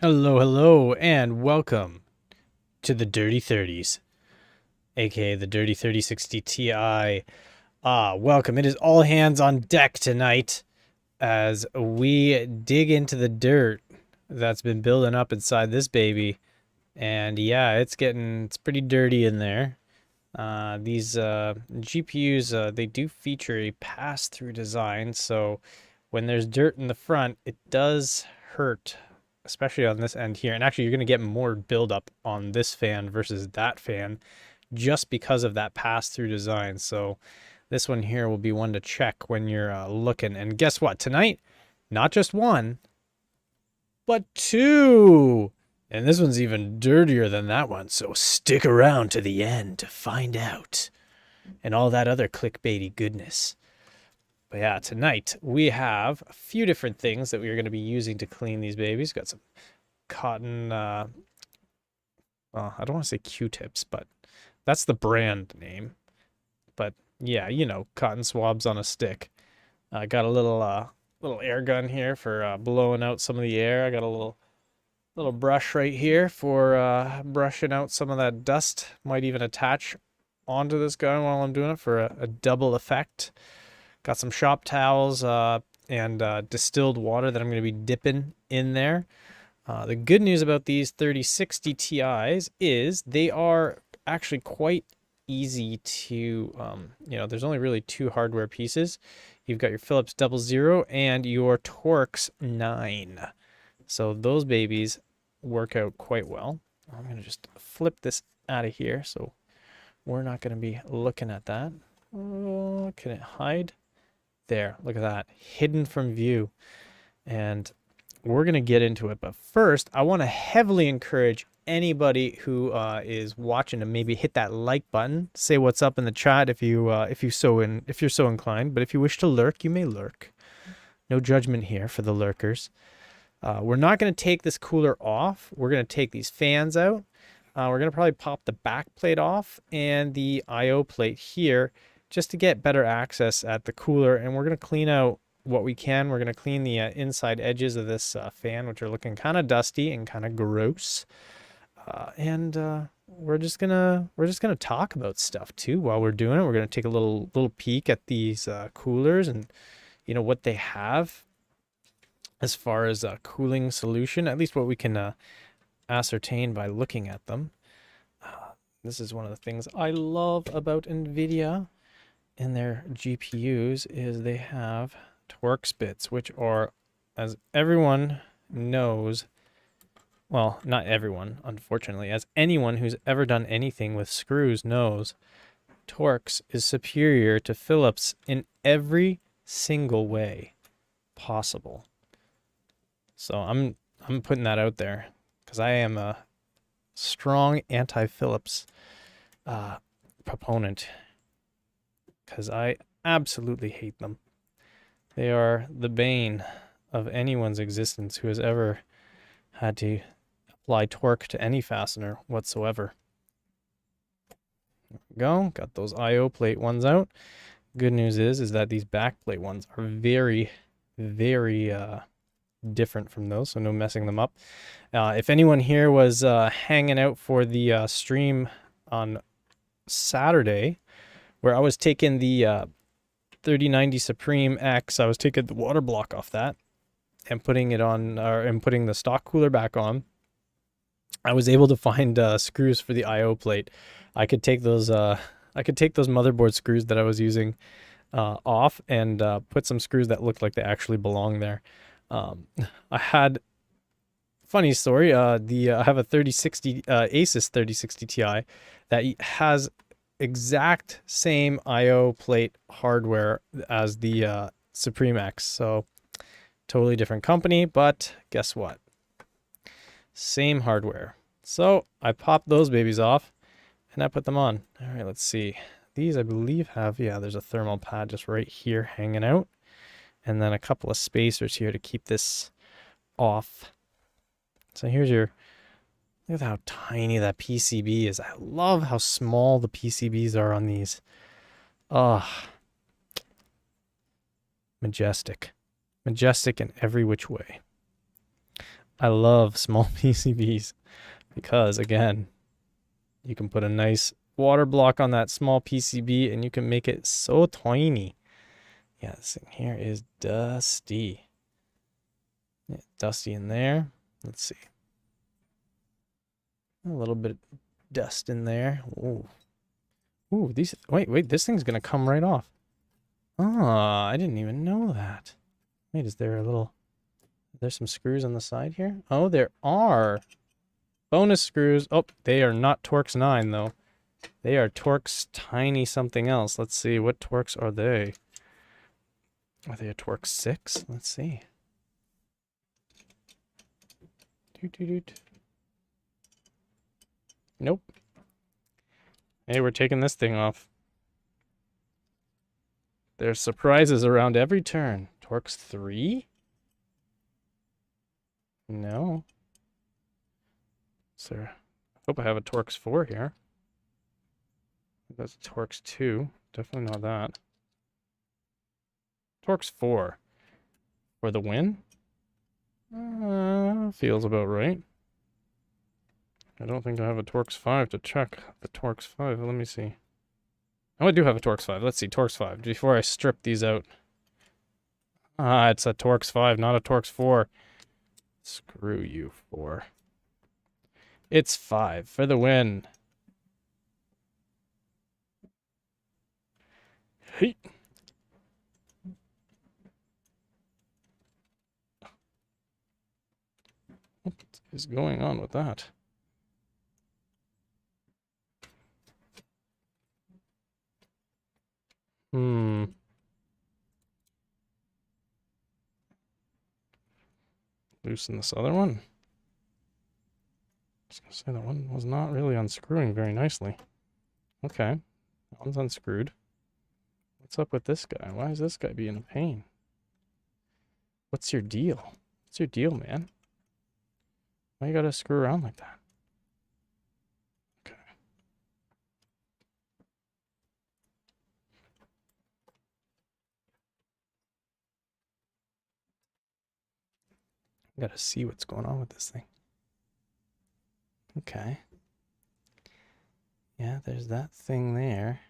Hello, hello, and welcome to the Dirty 30s, aka the Dirty 3060 Ti. Welcome. It is all hands on deck tonight as we dig into the dirt that's been building up inside this baby. And yeah, it's pretty dirty in there. These GPUs, they do feature a pass-through design, so when there's dirt in the front, it does hurt, especially on this end here. And actually, you're going to get more buildup on this fan versus that fan just because of that pass-through design. So this one here will be one to check when you're looking. And guess what? Tonight, not just one, but two. And this one's even dirtier than that one, so stick around to the end to find out. And all that other clickbaity goodness. But yeah, tonight we have a few different things that we are going to be using to clean these babies. Got some cotton, well, I don't want to say Q-tips, but that's the brand name. But yeah, you know, cotton swabs on a stick. I got a little air gun here for blowing out some of the air. I got a little brush right here for brushing out some of that dust. Might even attach onto this gun while I'm doing it for a double effect. Got some shop towels and distilled water that I'm going to be dipping in there. The good news about these 3060 Ti's is they are actually quite easy to, there's only really two hardware pieces. You've got your Phillips 00 and your Torx 9. So those babies work out quite well. I'm going to just flip this out of here so we're not going to be looking at that. Oh, can it hide? There, look at that, hidden from view. And we're going to get into it. But first, I want to heavily encourage anybody who is watching to maybe hit that like button. Say what's up in the chat if you're so inclined. But if you wish to lurk, you may lurk. No judgment here for the lurkers. We're not going to take this cooler off. We're going to take these fans out. We're going to probably pop the back plate off and the I/O plate here just to get better access at the cooler. And we're going to clean out what we can. We're going to clean the inside edges of this fan, which are looking kind of dusty and kind of gross. We're just gonna talk about stuff too while we're doing it. We're gonna take a little peek at these coolers and what they have as far as a cooling solution, at least what we can ascertain by looking at them. This is one of the things I love about NVIDIA and their GPUs is they have Torx bits, which are, as everyone knows, well, not everyone, unfortunately, as anyone who's ever done anything with screws knows, Torx is superior to Phillips in every single way possible. So I'm putting that out there because I am a strong anti-Phillips proponent because I absolutely hate them. They are the bane of anyone's existence who has ever had to apply torque to any fastener whatsoever. There we go. Got those I/O plate ones out. Good news is that these back plate ones are very, very different from those, so no messing them up. If anyone here was hanging out for the stream on Saturday, where I was taking the 3090 Supreme X, I was taking the water block off that and putting it on, and putting the stock cooler back on. I was able to find screws for the I/O plate. I could take those motherboard screws that I was using off and put some screws that looked like they actually belong there. I had funny story. I have a 3060 Asus 3060 Ti that has exact same I/O plate hardware as the Supreme X. So totally different company, but guess what? Same hardware. So I popped those babies off and I put them on. All right, let's see. These I believe have, yeah, there's a thermal pad just right here hanging out. And then a couple of spacers here to keep this off. So here's your, look at how tiny that PCB is. I love how small the PCBs are on these. Majestic. Majestic in every which way. I love small PCBs because, again, you can put a nice water block on that small PCB and you can make it so tiny. Yeah, this thing here is dusty. Yeah, dusty in there. Let's see. A little bit of dust in there. Ooh. Ooh, these. Wait, this thing's gonna come right off. Ah, I didn't even know that. Wait, is there a little. There's some screws on the side here? Oh, there are. Bonus screws. Oh, they are not Torx 9, though. They are Torx tiny something else. Let's see. What Torx are they? Are they a Torx 6? Let's see. Nope. Hey, we're taking this thing off. There's surprises around every turn. Torx 3? No. Sir, I hope I have a Torx 4 here. That's a Torx 2. Definitely not that. Torx 4. For the win? Feels about right. I don't think I have a Torx 5 to check the Torx 5. Let me see. Oh, I do have a Torx 5. Let's see, Torx 5. Before I strip these out. Ah, it's a Torx 5, not a Torx 4. Screw you, 4. It's 5 for the win. Hey. What is going on with that? Loosen this other one. I was gonna say that one was not really unscrewing very nicely. Okay, that one's unscrewed. What's up with this guy? Why is this guy being a pain? What's your deal? What's your deal, man? Why you gotta screw around like that? Okay. Gotta see what's going on with this thing. Okay. Yeah, there's that thing there.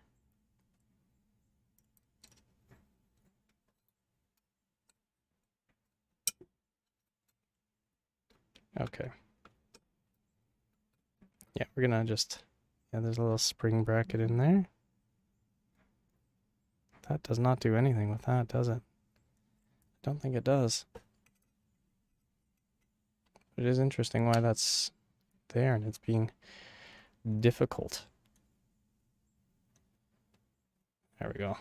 Okay. Yeah, we're gonna just... Yeah, there's a little spring bracket in there. That does not do anything with that, does it? I don't think it does. It is interesting why that's there and it's being difficult. There we go.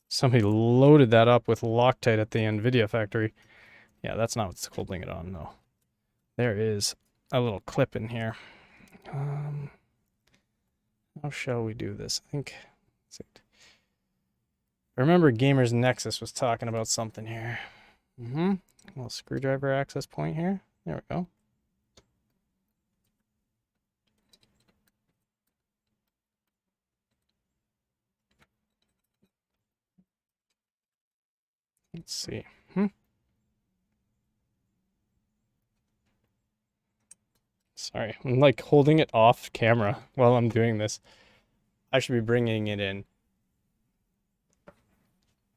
Somebody loaded that up with Loctite at the NVIDIA factory. Yeah, that's not what's holding it on, though. There is a little clip in here. How shall we do this? I think... I remember Gamers Nexus was talking about something here. A little screwdriver access point here. There we go. Let's see. Sorry, I'm like holding it off camera while I'm doing this. I should be bringing it in.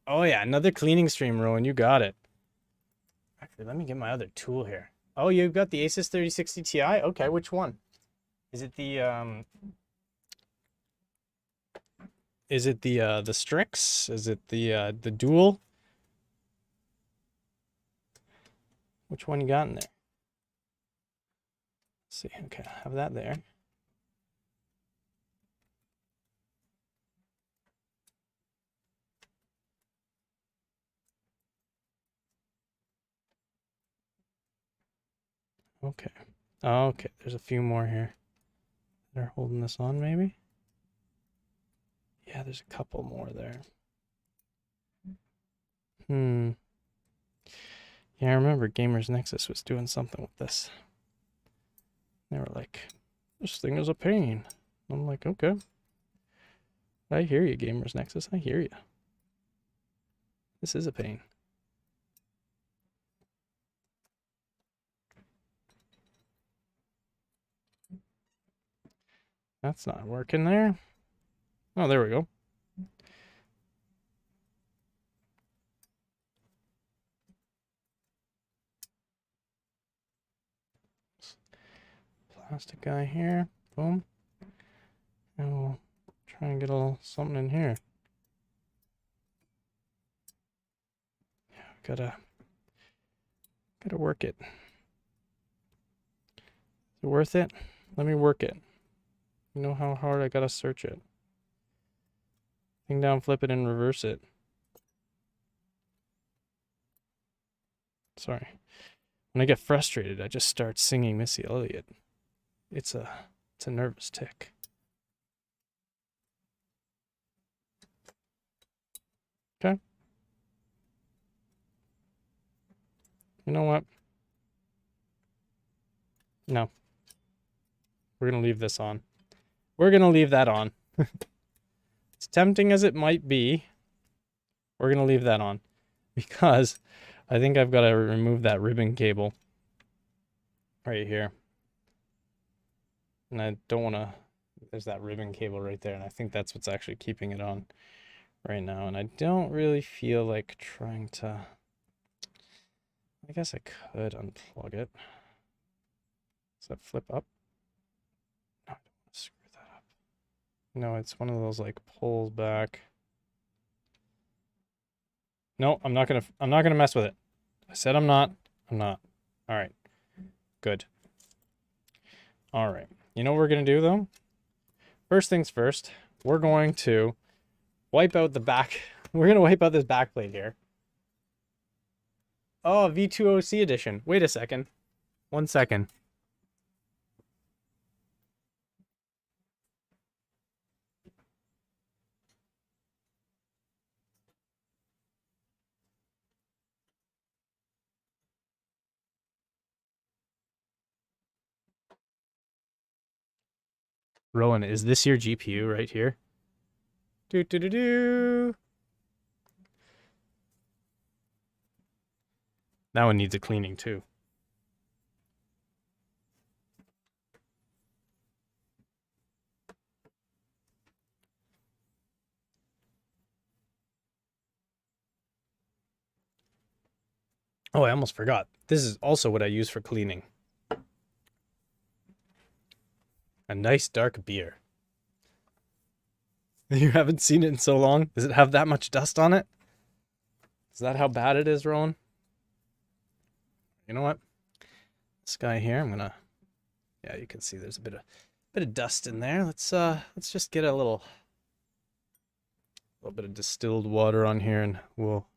Oh yeah, another cleaning stream, Rowan. You got it. Actually, let me get my other tool here. Oh, you've got the Asus 3060 Ti? Okay, which one? Is it the Strix? Is it the Dual? Which one you got in there? Let's see. Okay, I have that there. Okay. Oh, okay, there's a few more here. They're holding this on, maybe? Yeah, there's a couple more there. Yeah, I remember Gamers Nexus was doing something with this. They were like, this thing is a pain. I'm like, okay. I hear you, Gamers Nexus. I hear you. This is a pain. That's not working there. Oh, there we go. Plastic guy here. Boom. And we'll try and get a little something in here. Yeah, gotta work it. Is it worth it? Let me work it. You know how hard I gotta search it. Thing down, flip it, and reverse it. Sorry. When I get frustrated, I just start singing Missy Elliott. It's a nervous tick. Okay. You know what? No. We're gonna leave this on. We're gonna leave that on. As tempting as it might be, we're gonna leave that on. Because I think I've got to remove that ribbon cable right here. And I don't want to, there's that ribbon cable right there, and I think that's what's actually keeping it on right now. And I don't really feel like trying to, I guess I could unplug it. Does that flip up? No, I don't want to screw that up. No, it's one of those like pulls back. No, I'm not gonna mess with it. I said I'm not. All right. Good. All right. You know what we're gonna do though? First things first, we're going to wipe out the back. We're gonna wipe out this back plate here. Oh, V2OC edition. Wait a second. 1 second. Rowan, is this your GPU right here? Do. That one needs a cleaning too. Oh, I almost forgot. This is also what I use for cleaning. A nice dark beer. You haven't seen it in so long? Does it have that much dust on it? Is that how bad it is, Rowan? You know what? This guy here, I'm gonna, yeah, you can see there's a bit of dust in there. Let's just get a little bit of distilled water on here, and we'll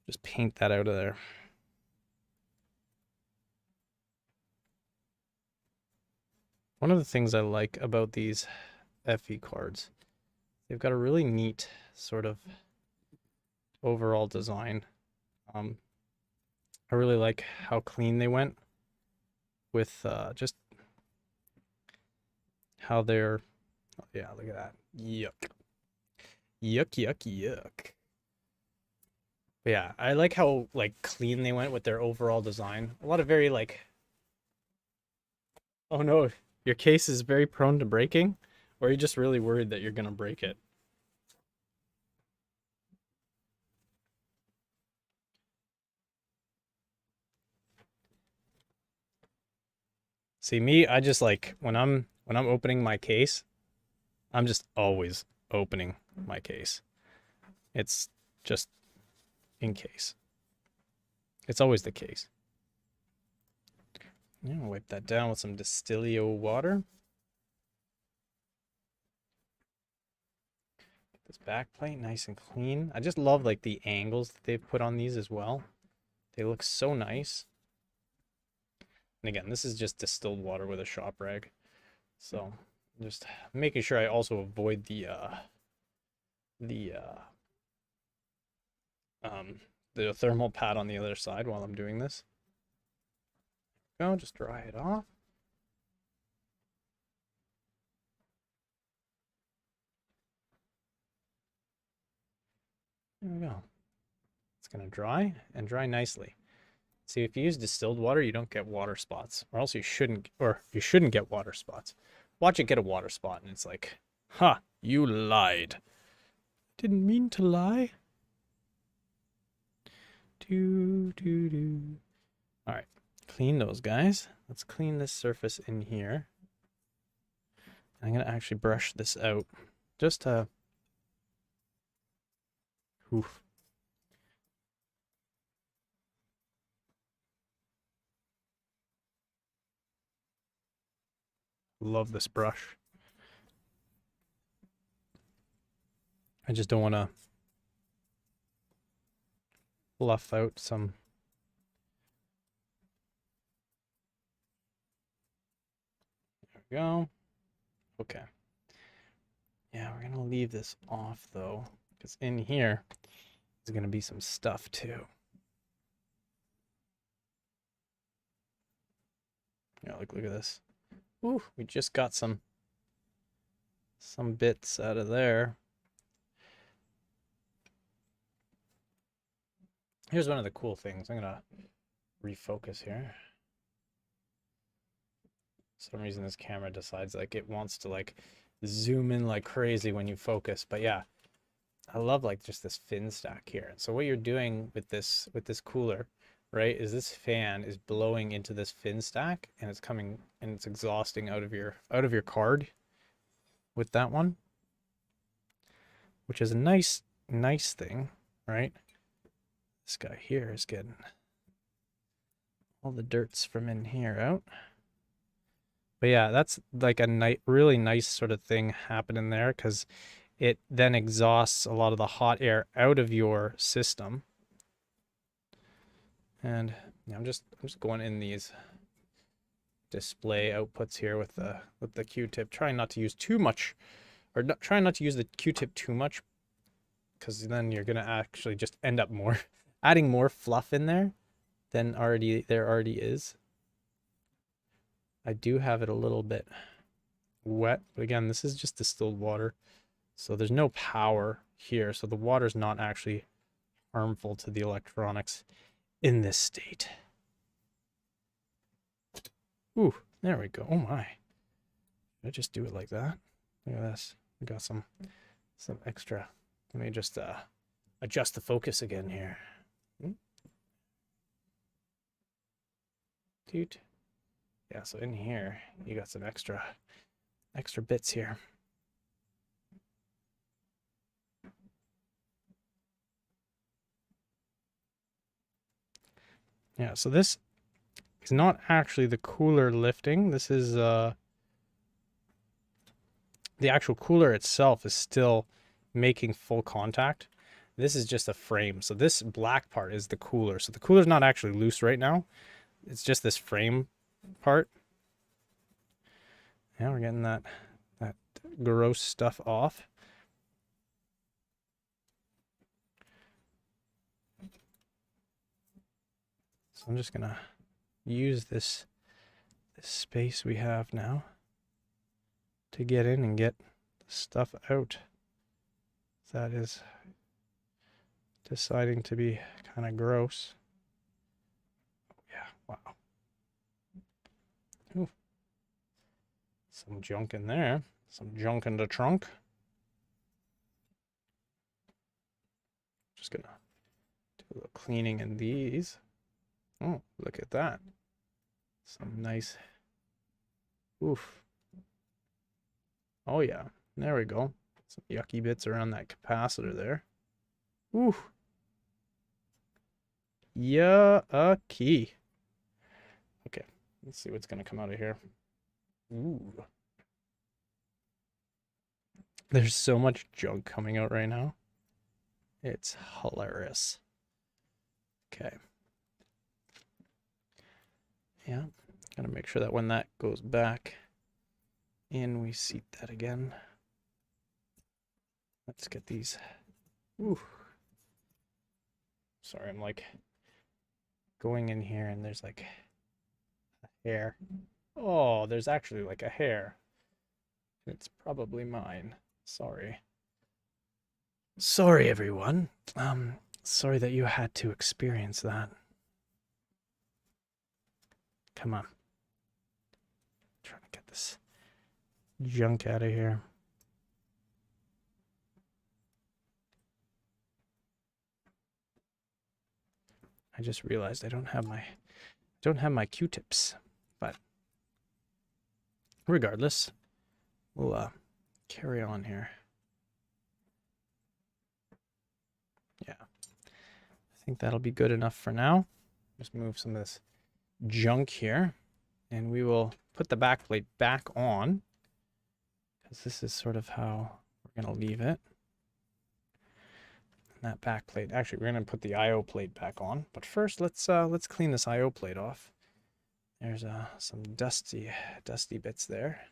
just paint that out of there. One of the things I like about these FE cards, they've got a really neat sort of overall design. I really like how clean they went with just how they're, oh, yeah, look at that. Yuck. But yeah, I like how like clean they went with their overall design. A lot of very like, oh no, your case is very prone to breaking, or are you just really worried that you're gonna break it? See me, I just like when I'm opening my case, I'm just always opening my case. It's just in case. It's always the case. Yeah, wipe that down with some Distillio water. Get this back plate nice and clean. I just love like the angles that they've put on these as well. They look so nice. And again, this is just distilled water with a shop rag. So just making sure I also avoid the thermal pad on the other side while I'm doing this. Go, just dry it off. There we go. It's gonna dry and dry nicely. See, if you use distilled water, you don't get water spots, or else you shouldn't get water spots. watch it get a water spot, and it's like, "Ha, you lied." Didn't mean to lie. Do. All right, clean those guys. Let's clean this surface in here. I'm gonna actually brush this out, just to. Oof. Love this brush. I just don't want to fluff out some. There we go. Okay. Yeah, we're gonna leave this off though, because in here is gonna be some stuff too. Yeah, look at this. Ooh, we just got some bits out of there. Here's one of the cool things. I'm gonna refocus here. For some reason this camera decides like it wants to like zoom in like crazy when you focus. But yeah, I love like just this fin stack here. So what you're doing with this cooler, right, is this fan is blowing into this fin stack and it's coming and it's exhausting out of your card with that one, which is a nice thing, right? This guy here is getting all the dirts from in here out. But yeah, that's like a really nice sort of thing happening there, because it then exhausts a lot of the hot air out of your system. And yeah, I'm just going in these display outputs here with the Q-tip, trying not to use too much, or trying not to use the Q-tip too much, because then you're gonna actually just end up adding more fluff in there than there already is. I do have it a little bit wet, but again, this is just distilled water, so there's no power here, so the water's not actually harmful to the electronics in this state. Ooh, there we go. Oh my. Did I just do it like that? Look at this. We got some extra. Let me just adjust the focus again here. Dude. Yeah, so in here, you got some extra bits here. Yeah, so this is not actually the cooler lifting. This is the actual cooler itself is still making full contact. This is just a frame. So this black part is the cooler. So the cooler's not actually loose right now. It's just this frame part. Yeah, we're getting that gross stuff off. So I'm just gonna use this space we have now to get in and get the stuff out that is deciding to be kind of gross. Yeah, wow. Ooh. Some junk in there. Some junk in the trunk. Just gonna do a little cleaning in these. Oh, look at that. Some nice. Oof. Oh yeah, there we go. Some yucky bits around that capacitor there. Oof. Yucky. Okay, let's see what's gonna come out of here. Ooh. There's so much junk coming out right now. It's hilarious. Okay. Yeah, gotta make sure that when that goes back in, we seat that again. Let's get these. Ooh. Sorry, I'm like going in here and there's like a hair. Oh, there's actually like a hair. It's probably mine. Sorry. Sorry, everyone. Sorry that you had to experience that. Come on. I'm trying to get this junk out of here. I just realized I don't have my Q-tips, but regardless, we'll carry on here. Yeah, I think that'll be good enough for now. Just move some of this junk here, and we will put the backplate back on, because this is sort of how we're gonna leave it. That back plate. Actually, we're gonna put the IO plate back on, but first let's clean this IO plate off. There's some dusty bits there.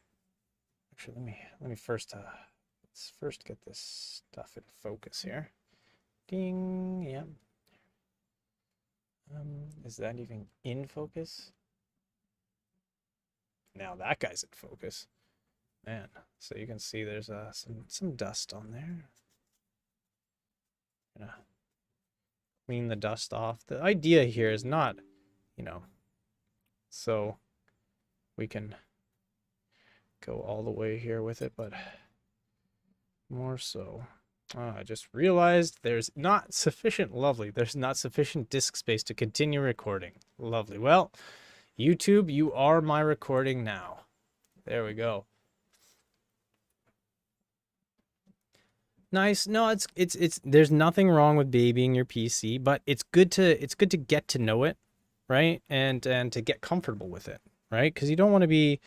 Actually, let me first let's first get this stuff in focus here. Ding. Yep. Is that even in focus? Now that guy's in focus. Man, so you can see there's some dust on there. Gonna clean the dust off. The idea here is not, so we can go all the way here with it, but more so. I just realized there's not sufficient disk space to continue recording. Lovely. Well, YouTube, you are my recording now. There we go. Nice. No, it's there's nothing wrong with babying your PC, but it's good to get to know it, right? And to get comfortable with it, right? Because you don't want to be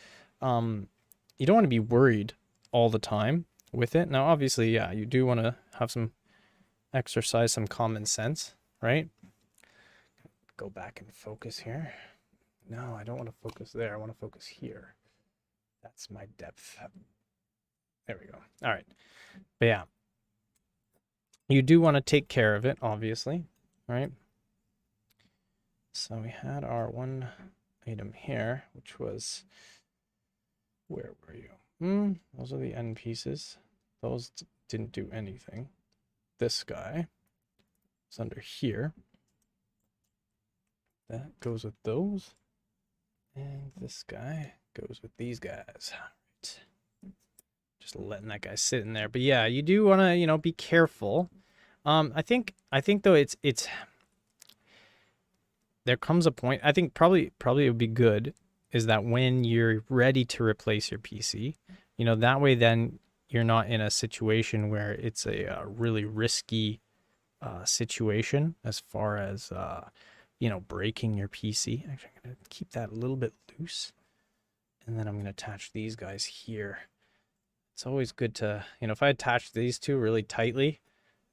worried all the time with it. Now, obviously, yeah, you do want to have exercise some common sense, right? Go back and focus here. No, I don't want to focus there. I want to focus here. That's my depth. There we go. All right. But yeah. You do want to take care of it, obviously, right? So we had our one item here, which was, where were you? Those are the end pieces. Those didn't do anything. This guy is under here. That goes with those. And this guy goes with these guys. Right. Just letting that guy sit in there. But yeah, you do want to, be careful. I think though it's there comes a point, I think probably it would be good is that when you're ready to replace your PC, that way then you're not in a situation where it's a really risky situation as far as breaking your PC. Actually, I'm going to keep that a little bit loose, and then I'm going to attach these guys here. It's always good to, if I attach these two really tightly,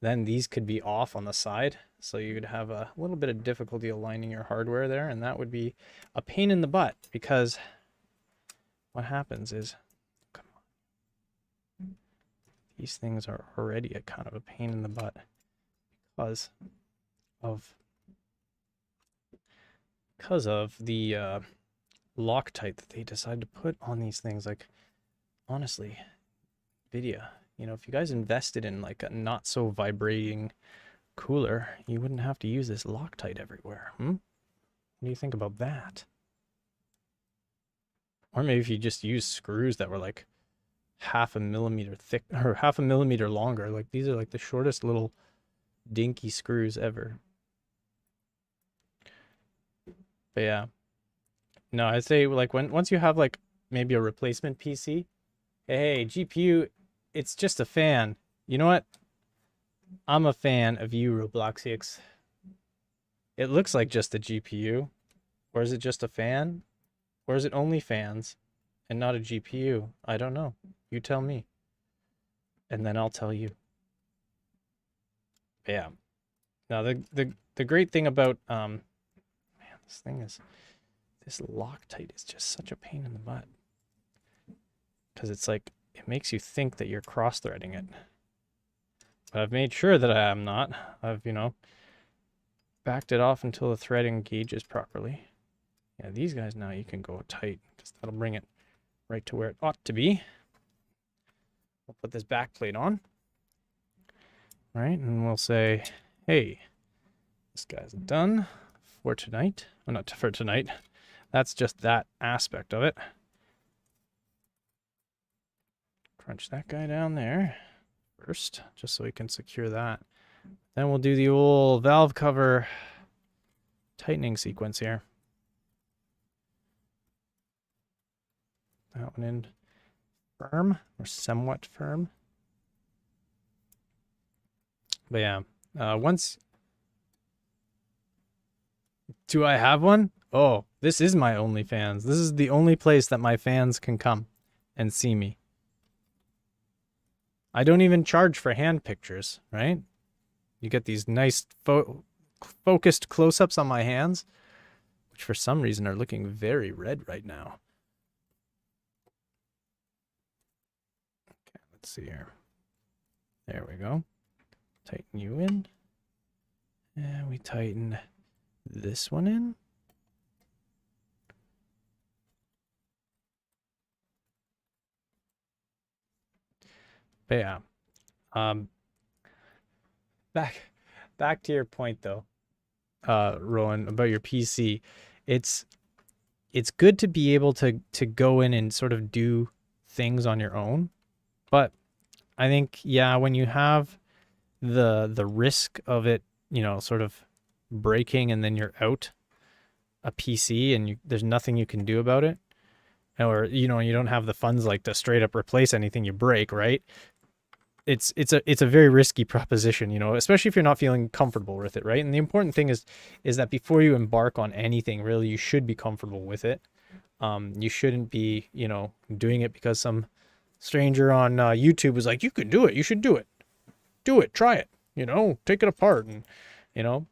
then these could be off on the side. So you'd have a little bit of difficulty aligning your hardware there, and that would be a pain in the butt, because what happens is, come on, these things are already a kind of a pain in the butt because of the Loctite that they decide to put on these things. Like, honestly, NVIDIA, if you guys invested in like a not so vibrating cooler, you wouldn't have to use this Loctite everywhere. What do you think about that? Or maybe if you just use screws that were like 0.5 millimeter thick or 0.5 millimeter longer. Like, these are like the shortest little dinky screws ever. But yeah, no, I'd say like once you have like maybe a replacement PC, hey, GPU, it's just a fan. You know what? I'm a fan of you, Robloxiix. It looks like just a GPU. Or is it just a fan? Or is it only fans and not a GPU? I don't know. You tell me. And then I'll tell you. But yeah. Now the great thing about man, this Loctite is just such a pain in the butt. Because it's like, it makes you think that you're cross-threading it. But I've made sure that I am not. I've, backed it off until the thread engages properly. Yeah, these guys now you can go tight, because that'll bring it right to where it ought to be. We'll put this back plate on. Right, and we'll say, hey, this guy's done for tonight. Well, not for tonight. That's just that aspect of it. crunch that guy down there first, just so we can secure that. Then we'll do the old valve cover tightening sequence here. That one in firm or somewhat firm. But yeah, once... Do I have one? Oh, this is my OnlyFans. This is the only place that my fans can come and see me. I don't even charge for hand pictures, right? You get these nice focused close-ups on my hands, which for some reason are looking very red right now. Okay, let's see here. There we go. Tighten you in. And we tighten this one in. But yeah. Back to your point though, Rowan, about your PC. It's good to be able to go in and sort of do things on your own. But I think, yeah, when you have the risk of it, you know, sort of breaking and then you're out a PC and there's nothing you can do about it, or, you know, you don't have the funds like to straight up replace anything you break, right? It's a very risky proposition, you know, especially if you're not feeling comfortable with it, right? And the important thing is that before you embark on anything, really, you should be comfortable with it. You shouldn't be, you know, doing it because some stranger on YouTube was like, you can do it, you should do it, try it, you know, take it apart. And, you know,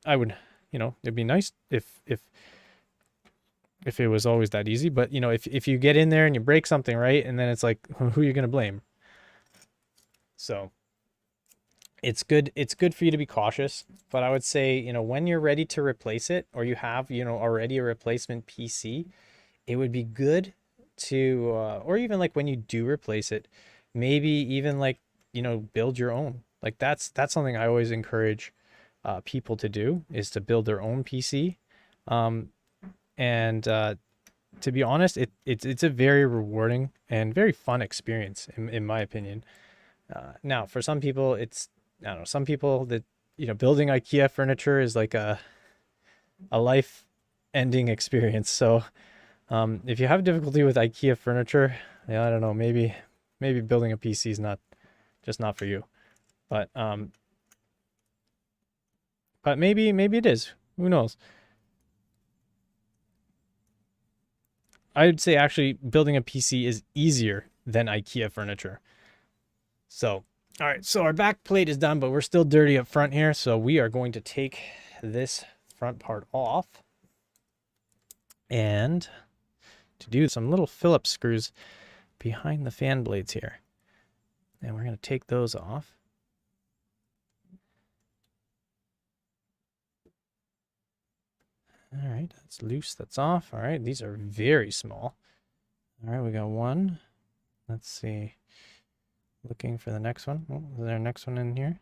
I would, you know, it'd be nice if it was always that easy. But, you know, if you get in there and you break something, right, and then it's like, who are you going to blame? So it's good for you to be cautious, but I would say, you know, when you're ready to replace it, or you have, you know, already a replacement PC, it would be good to, or even like when you do replace it, maybe even like, you know, build your own. Like that's something I always encourage people to do, is to build their own PC. And to be honest, it's a very rewarding and very fun experience in my opinion. Now, for some people, it's, I don't know, some people that, you know, building IKEA furniture is like a life-ending experience. So, if you have difficulty with IKEA furniture, yeah, I don't know, maybe building a PC is not for you. But maybe it is. Who knows? I would say actually building a PC is easier than IKEA furniture. So, all right, so our back plate is done, but we're still dirty up front here. So we are going to take this front part off, and to do some little Phillips screws behind the fan blades here. And we're going to take those off. All right, that's loose, that's off. All right, these are very small. All right, we got one. Let's see. Looking for the next one. Oh, is there a next one in here?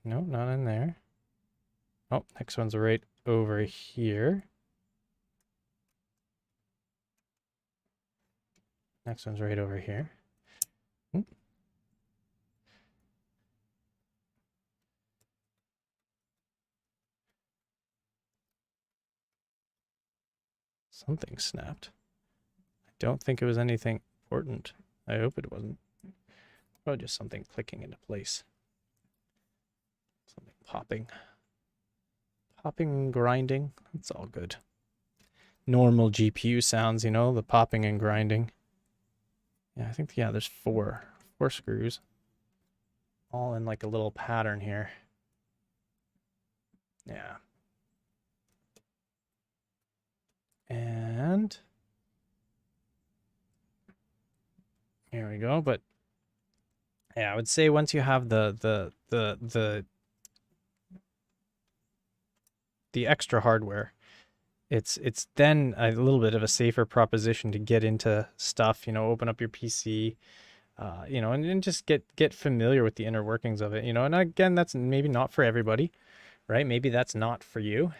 No, not in there. Oh, next one's right over here. Next one's right over here. Ooh. Something snapped. I don't think it was anything important. I hope it wasn't. Probably just something clicking into place. Something popping. Popping, grinding. It's all good. Normal GPU sounds, you know, the popping and grinding. Yeah, I think, yeah, there's four screws. All in like a little pattern here. Yeah. And here we go. But yeah, I would say once you have the extra hardware, it's then a little bit of a safer proposition to get into stuff, you know, open up your PC, you know, and just get familiar with the inner workings of it, you know. And again, that's maybe not for everybody, right? Maybe that's not for you,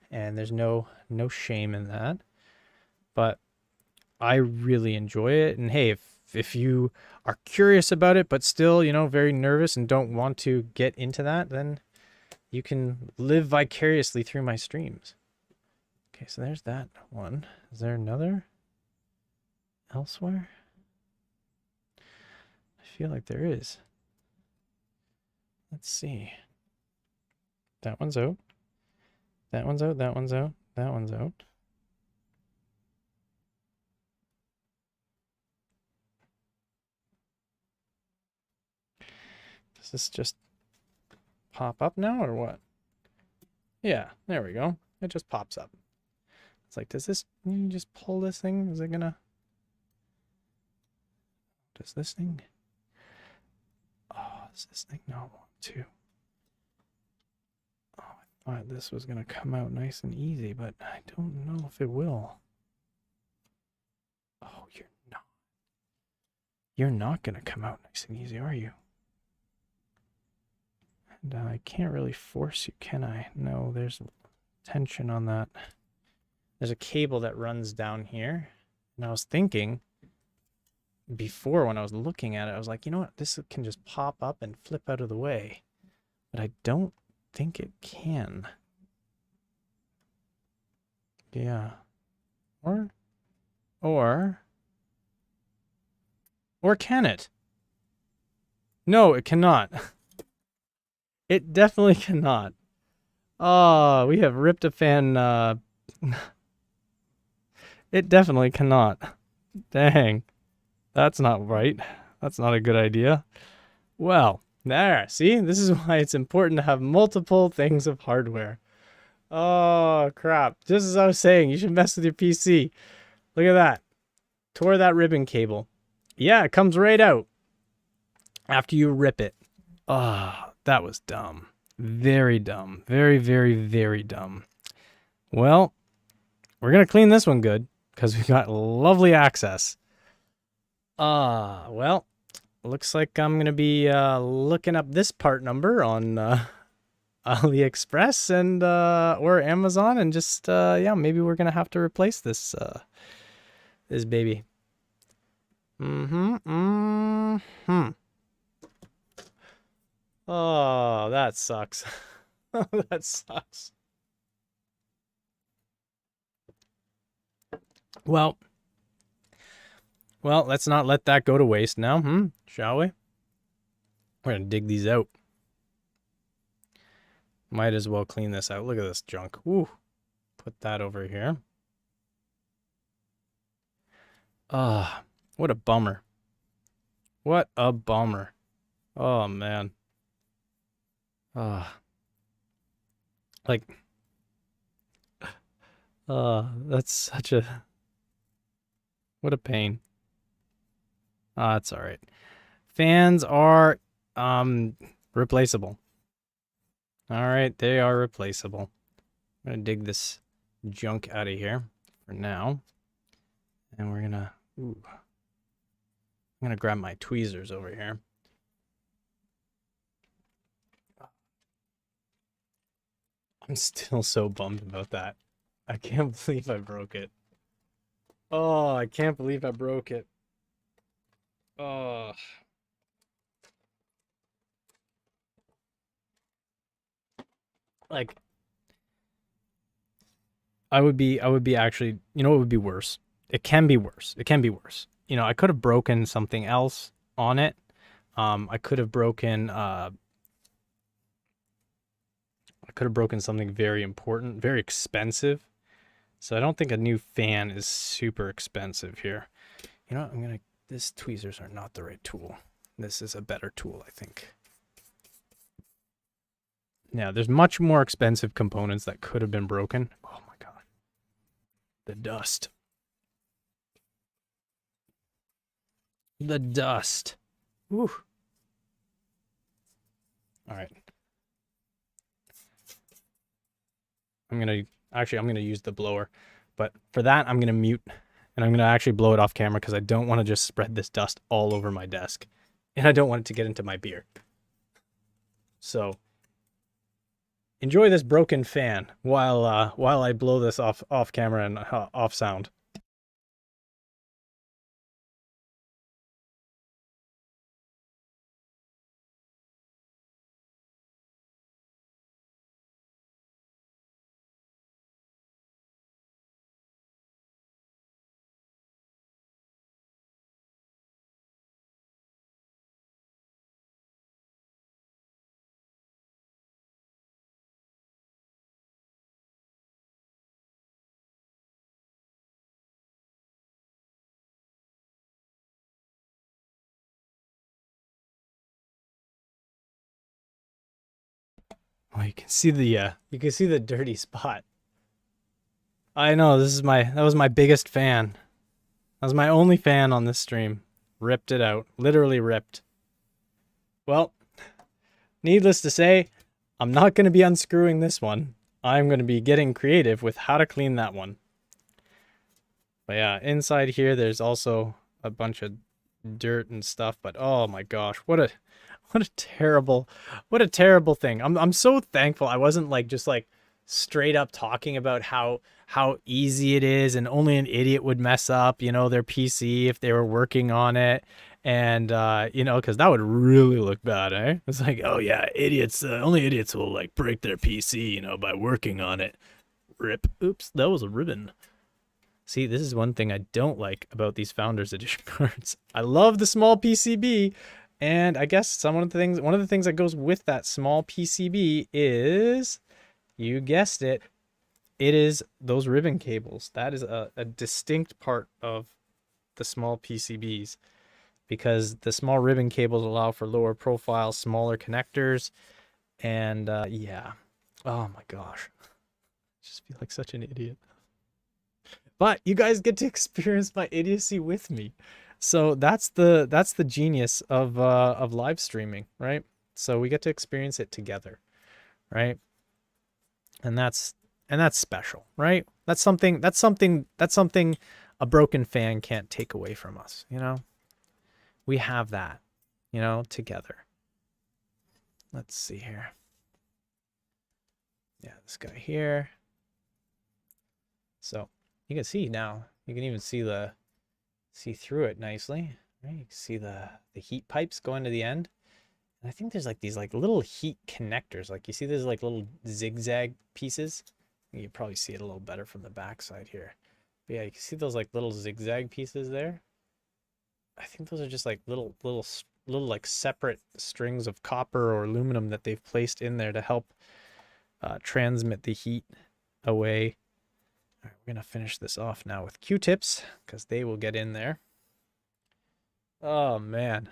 and there's no shame in that. But I really enjoy it. And hey, if you are curious about it, but still, very nervous and don't want to get into that, then you can live vicariously through my streams. Okay, so there's that one. Is there another elsewhere? I feel like there is. Let's see. That one's out. That one's out. That one's out. That one's out. Does this just pop up now or what? Yeah, there we go. It just pops up. It's like, you just pull this thing? Is it gonna, does this thing? Oh, does this thing not want to? Oh, I thought this was gonna come out nice and easy, but I don't know if it will. Oh, you're not. You're not gonna come out nice and easy, are you? And I can't really force you, can I? No, there's tension on that. There's a cable that runs down here. And I was thinking before when I was looking at it, I was like, you know what? This can just pop up and flip out of the way. But I don't think it can. Yeah. Or can it? No, it cannot. It definitely cannot. Oh, we have ripped a fan. It definitely cannot. Dang. That's not right. That's not a good idea. Well, there. See? This is why it's important to have multiple things of hardware. Oh, crap. Just as I was saying, you should mess with your PC. Look at that. Tore that ribbon cable. Yeah, it comes right out after you rip it. Ah, that was dumb. Very dumb. Very, very, very dumb. Well, we're going to clean this one good because we got lovely access. Well, looks like I'm going to be looking up this part number on AliExpress and or Amazon and just yeah, maybe we're going to have to replace this this baby. Oh, that sucks. That sucks. Well, let's not let that go to waste now, shall we? We're gonna dig these out. Might as well clean this out. Look at this junk. Woo. Put that over here. What a bummer. What a bummer. Oh, man. Like, that's such a, what a pain. It's all right. Fans are, replaceable. All right, they are replaceable. I'm gonna dig this junk out of here for now. And we're gonna, I'm gonna grab my tweezers over here. I'm still so bummed about that. I can't believe I broke it. Oh, I can't believe I broke it. Oh. Like, I would be actually, you know what would be worse? It can be worse. It can be worse. You know, I could have broken something else on it. I could have broken something very important, very expensive. So I don't think a new fan is super expensive here. You know what? These tweezers are not the right tool. This is a better tool, I think. Yeah, there's much more expensive components that could have been broken. Oh my God. The dust. The dust. Whew. All right. I'm going to use the blower. But for that, I'm going to mute. And I'm going to actually blow it off camera because I don't want to just spread this dust all over my desk. And I don't want it to get into my beer. So enjoy this broken fan while I blow this off camera and off sound. Oh, you can see the dirty spot. I know, that was my biggest fan. That was my only fan on this stream. Ripped it out. Literally ripped. Well, needless to say, I'm not going to be unscrewing this one. I'm going to be getting creative with how to clean that one. But yeah, inside here there's also a bunch of dirt and stuff, but oh my gosh, what a terrible thing. I'm so thankful I wasn't like just like straight up talking about how easy it is and only an idiot would mess up, you know, their PC if they were working on it. And you know, because that would really look bad, eh? It's like, oh yeah, idiots, only idiots will like break their PC, you know, by working on it. Rip. Oops, that was a ribbon. See, this is one thing I don't like about these Founders Edition cards. I love the small PCB, and I guess one of the things that goes with that small PCB is, you guessed it, it is those ribbon cables. That is a distinct part of the small PCBs, because the small ribbon cables allow for lower profile, smaller connectors, and yeah. Oh my gosh. I just feel like such an idiot. But you guys get to experience my idiocy with me. So that's the genius of live streaming, right? So we get to experience it together, right? And that's special, right? That's something a broken fan can't take away from us, you know? We have that, you know, together. Let's see here. Yeah, this guy here. So you can see now, you can even see through it nicely, right? You can see the heat pipes going to the end. And I think there's like these like little heat connectors. Like you see there's like little zigzag pieces. You can probably see it a little better from the back side here. But yeah, you can see those like little zigzag pieces there. I think those are just like little like separate strings of copper or aluminum that they've placed in there to help transmit the heat away. All right, we're going to finish this off now with Q-tips because they will get in there. Oh, man.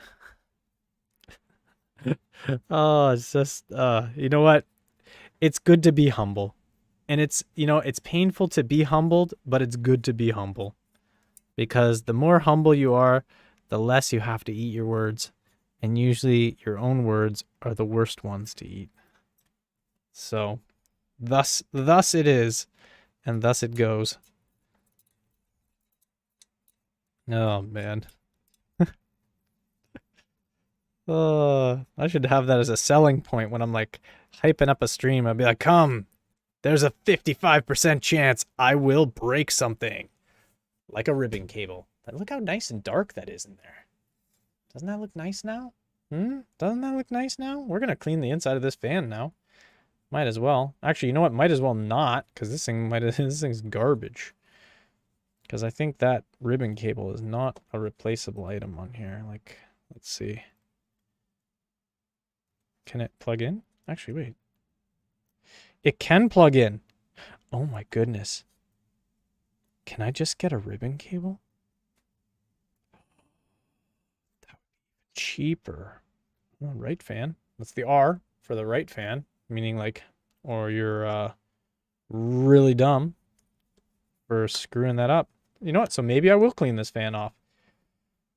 Oh, it's just, you know what? It's good to be humble. And it's, you know, it's painful to be humbled, but it's good to be humble. Because the more humble you are, the less you have to eat your words. And usually your own words are the worst ones to eat. So, thus it is. And thus it goes. Oh, man. I should have that as a selling point when I'm like hyping up a stream. I'd be like, come, there's a 55% chance I will break something. Like a ribbon cable. But look how nice and dark that is in there. Doesn't that look nice now? Doesn't that look nice now? We're going to clean the inside of this fan now. Might as well. Actually, you know what? Might as well not, because this thing's garbage. Because I think that ribbon cable is not a replaceable item on here. Like, let's see. Can it plug in? Actually, wait. It can plug in. Oh my goodness. Can I just get a ribbon cable? That would be cheaper. Oh, right fan. That's the R for the right fan. Meaning like, or you're really dumb for screwing that up. You know what? So maybe I will clean this fan off.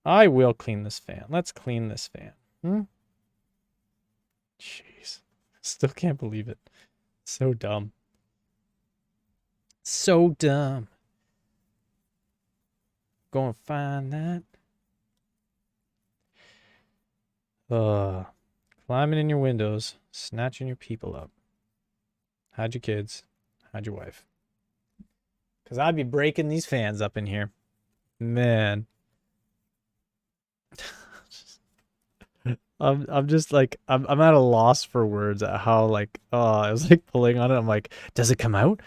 I will clean this fan. Let's clean this fan. Jeez. Still can't believe it. So dumb. So dumb. Go and find that. Climbing in your windows, snatching your people up. Hide your kids. Hide your wife. Because I'd be breaking these fans up in here. Man. I'm just like, I'm at a loss for words at how like, I was like pulling on it. I'm like, does it come out?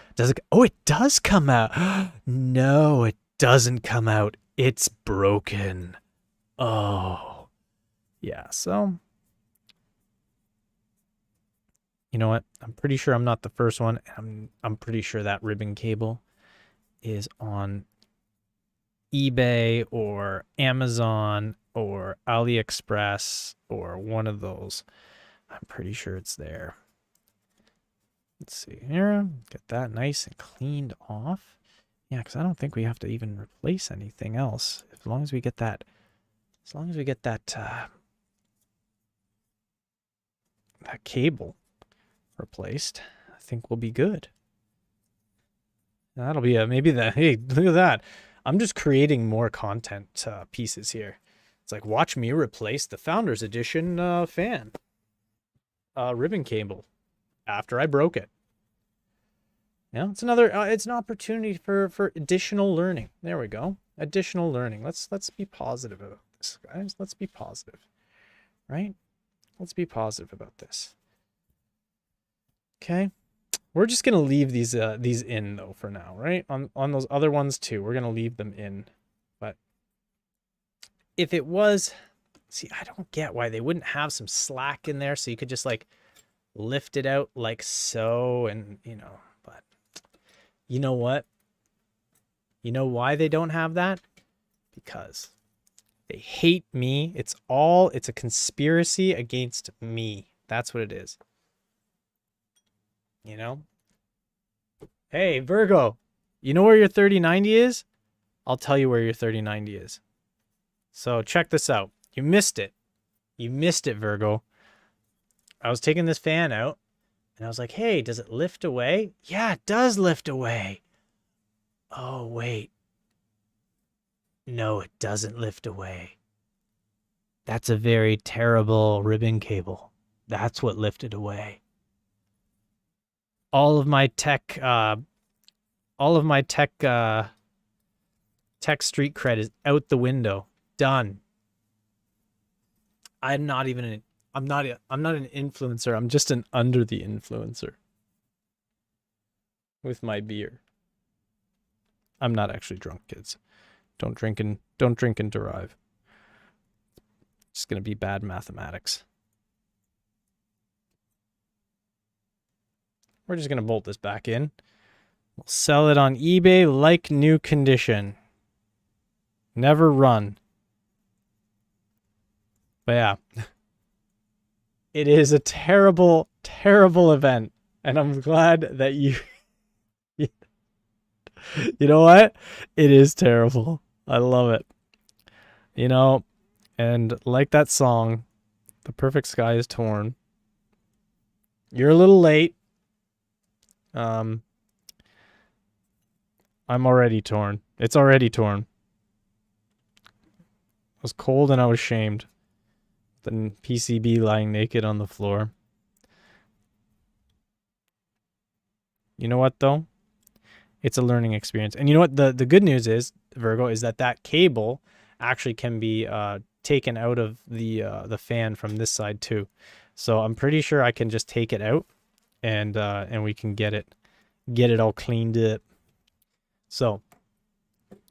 Oh, it does come out. No, it doesn't come out. It's broken. Oh, yeah. So, you know what? I'm pretty sure I'm not the first one. I'm pretty sure that ribbon cable is on eBay or Amazon or AliExpress or one of those. I'm pretty sure it's there. Let's see here. Get that nice and cleaned off. Yeah, because I don't think we have to even replace anything else. As long as we get that, that cable replaced, I think we'll be good. That'll be maybe the, hey, look at that. I'm just creating more content pieces here. It's like, watch me replace the Founders Edition fan ribbon cable after I broke it. Yeah, it's another, it's an opportunity for additional learning. There we go. Additional learning. Let's be positive about this, guys. Let's be positive, right? Let's be positive about this. Okay. We're just gonna leave these in though for now, right? On those other ones too, we're gonna leave them in. But if it was, see, I don't get why they wouldn't have some slack in there so you could just like lift it out like so, and you know. But you know what? You know why they don't have that? Because they hate me. It's a conspiracy against me. That's what it is. You know? Hey, Virgo, you know where your 3090 is? I'll tell you where your 3090 is. So check this out. You missed it. You missed it, Virgo. I was taking this fan out, and I was like, hey, does it lift away? Yeah, it does lift away. Oh, wait. No, it doesn't lift away. That's a very terrible ribbon cable. That's what lifted away. All of my tech tech street cred is out the window. Done. I'm not an influencer. I'm just an under the influencer with my beer. I'm not actually drunk, kids. Don't drink and derive. It's going to be bad mathematics. We're just going to bolt this back in. We'll sell it on eBay like new condition. Never run. But yeah. It is a terrible, terrible event. And I'm glad that you... You know what? It is terrible. I love it. You know, and like that song, The Perfect Sky is Torn. You're a little late. I'm already torn. It's already torn. It was cold and I was shamed. The PCB lying naked on the floor. You know what, though? It's a learning experience. And you know what? The good news is, Virgo, is that cable actually can be taken out of the fan from this side too. So I'm pretty sure I can just take it out and we can get it all cleaned up. So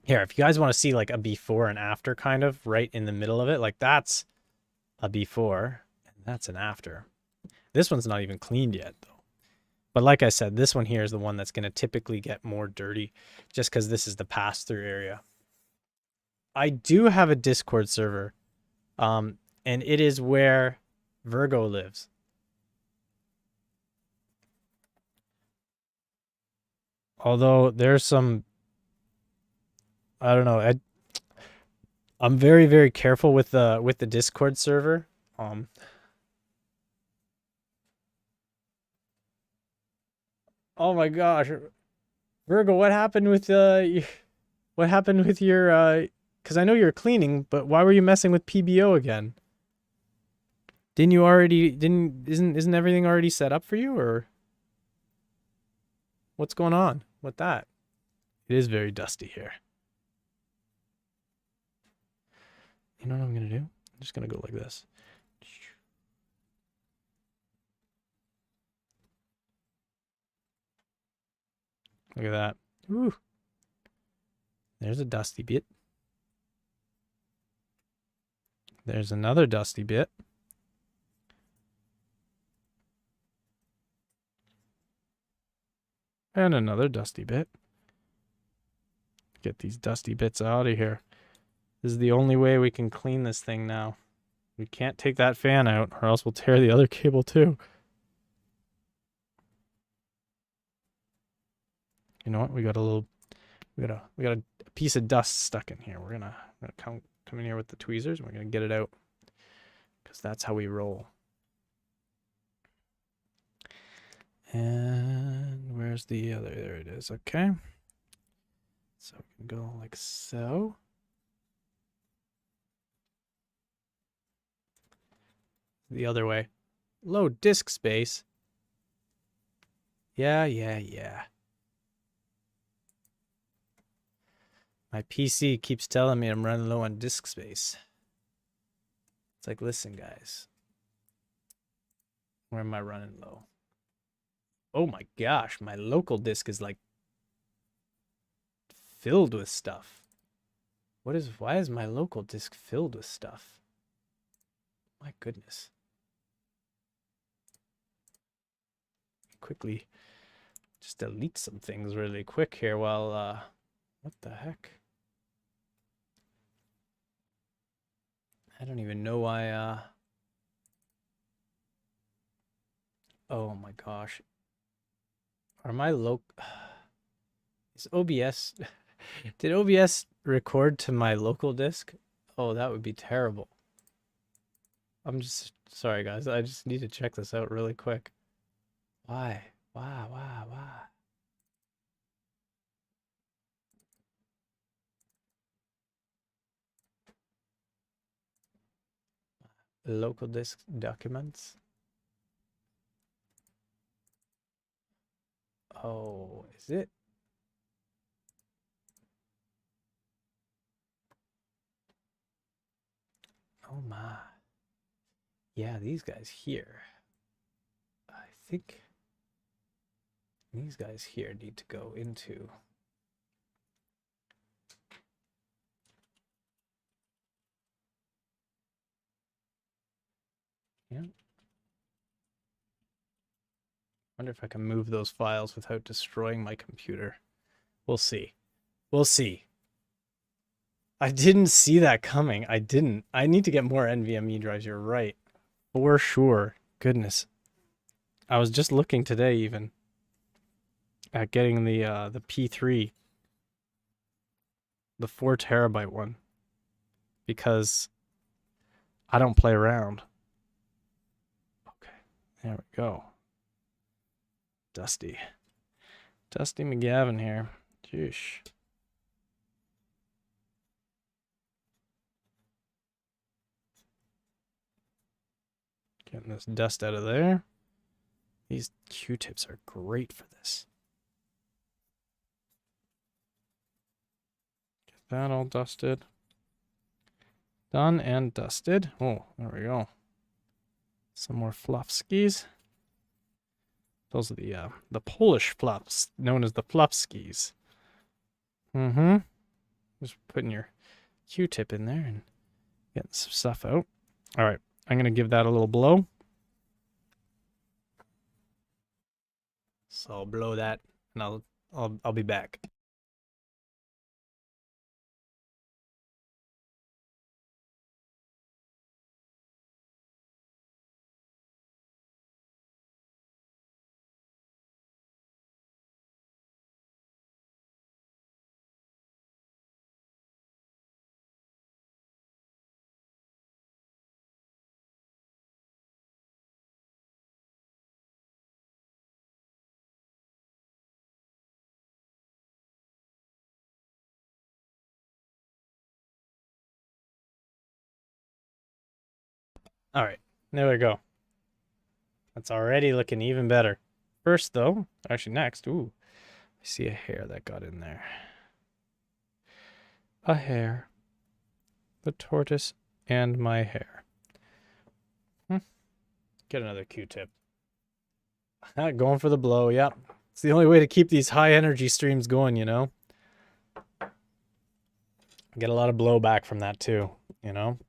here, if you guys want to see like a before and after kind of right in the middle of it, like that's a before and that's an after. This one's not even cleaned yet though. But like I said, this one here is the one that's going to typically get more dirty just because this is the pass-through area. I do have a Discord server, and it is where Virgo lives. Although there's some, I don't know, I'm very, very careful with the Discord server. Oh my gosh, Virgo, what happened with what happened with your because I know you're cleaning, but why were you messing with PBO again? Isn't everything already set up for you, or what's going on with that? It is very dusty here. You know what I'm gonna do? I'm just gonna go like this. Look at that. Ooh. There's a dusty bit. There's another dusty bit. And another dusty bit. Get these dusty bits out of here. This is the only way we can clean this thing now. We can't take that fan out or else we'll tear the other cable too. You know what? We got a piece of dust stuck in here. We're gonna come in here with the tweezers, and we're gonna get it out, because that's how we roll. And where's the other? There it is. Okay. So we can go like so. The other way. Load disk space. Yeah. My PC keeps telling me I'm running low on disk space. It's like, listen, guys. Where am I running low? Oh my gosh, my local disk is like filled with stuff. Why is my local disk filled with stuff? My goodness. Quickly just delete some things really quick here while what the heck? I don't even know why oh my gosh. Are my is OBS did OBS record to my local disk? Oh, that would be terrible. I'm just sorry guys, I just need to check this out really quick. Why? Why? Local disk documents. Oh, is it? Oh my. Yeah, these guys here. I think these guys here need to go into yeah. Wonder if I can move those files without destroying my computer. We'll see. We'll see. I didn't see that coming. I didn't. I need to get more NVMe drives. You're right. For sure. Goodness. I was just looking today even at getting the P3, the 4 terabyte one, because I don't play around. Okay. There we go. Dusty McGavin here. Jeesh. Getting this dust out of there. These Q-tips are great for this. Get that all dusted. Done and dusted. Oh, there we go. Some more fluffskis. Those are the Polish fluffs, known as the fluffskis. Mm-hmm. Just putting your Q-tip in there and getting some stuff out. All right, I'm gonna give that a little blow. So I'll blow that, and I'll be back. All right, there we go. That's already looking even better. First, though, actually next, ooh, I see a hair that got in there. A hair. The tortoise and my hair. Get another Q-tip. Going for the blow, yep. It's the only way to keep these high energy streams going, you know? Get a lot of blowback from that too, you know?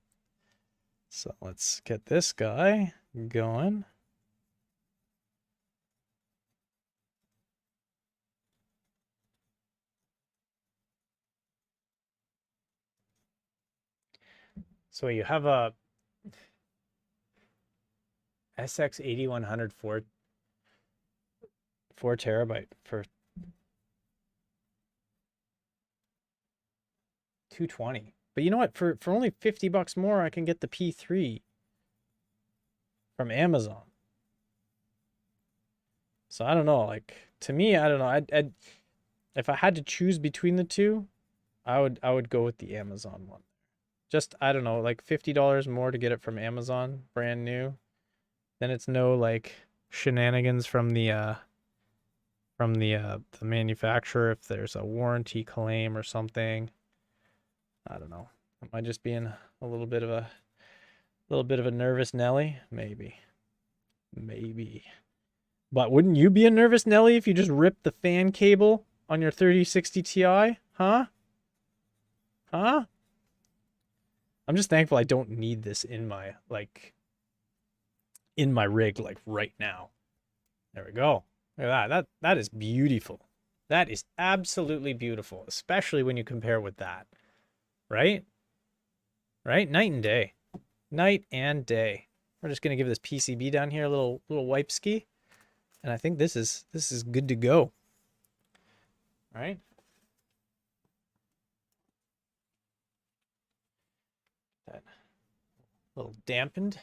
So let's get this guy going. So you have a SX8100 4 terabyte for 220. But you know what? For only $50 more, I can get the P3 from Amazon. So I don't know. Like, to me, I don't know. I'd if I had to choose between the two, I would go with the Amazon one. Just, I don't know, like $50 more to get it from Amazon, brand new. Then it's no like shenanigans from the manufacturer if there's a warranty claim or something. I don't know. Am I just being a little bit of a nervous Nelly? Maybe. But wouldn't you be a nervous Nelly if you just ripped the fan cable on your 3060 Ti? Huh? I'm just thankful I don't need this in my rig like right now. There we go. Look at that. That is beautiful. That is absolutely beautiful, especially when you compare with that. Right? Right? Night and day. Night and day. We're just gonna give this PCB down here a little wipe ski. And I think this is good to go. All right. That a little dampened.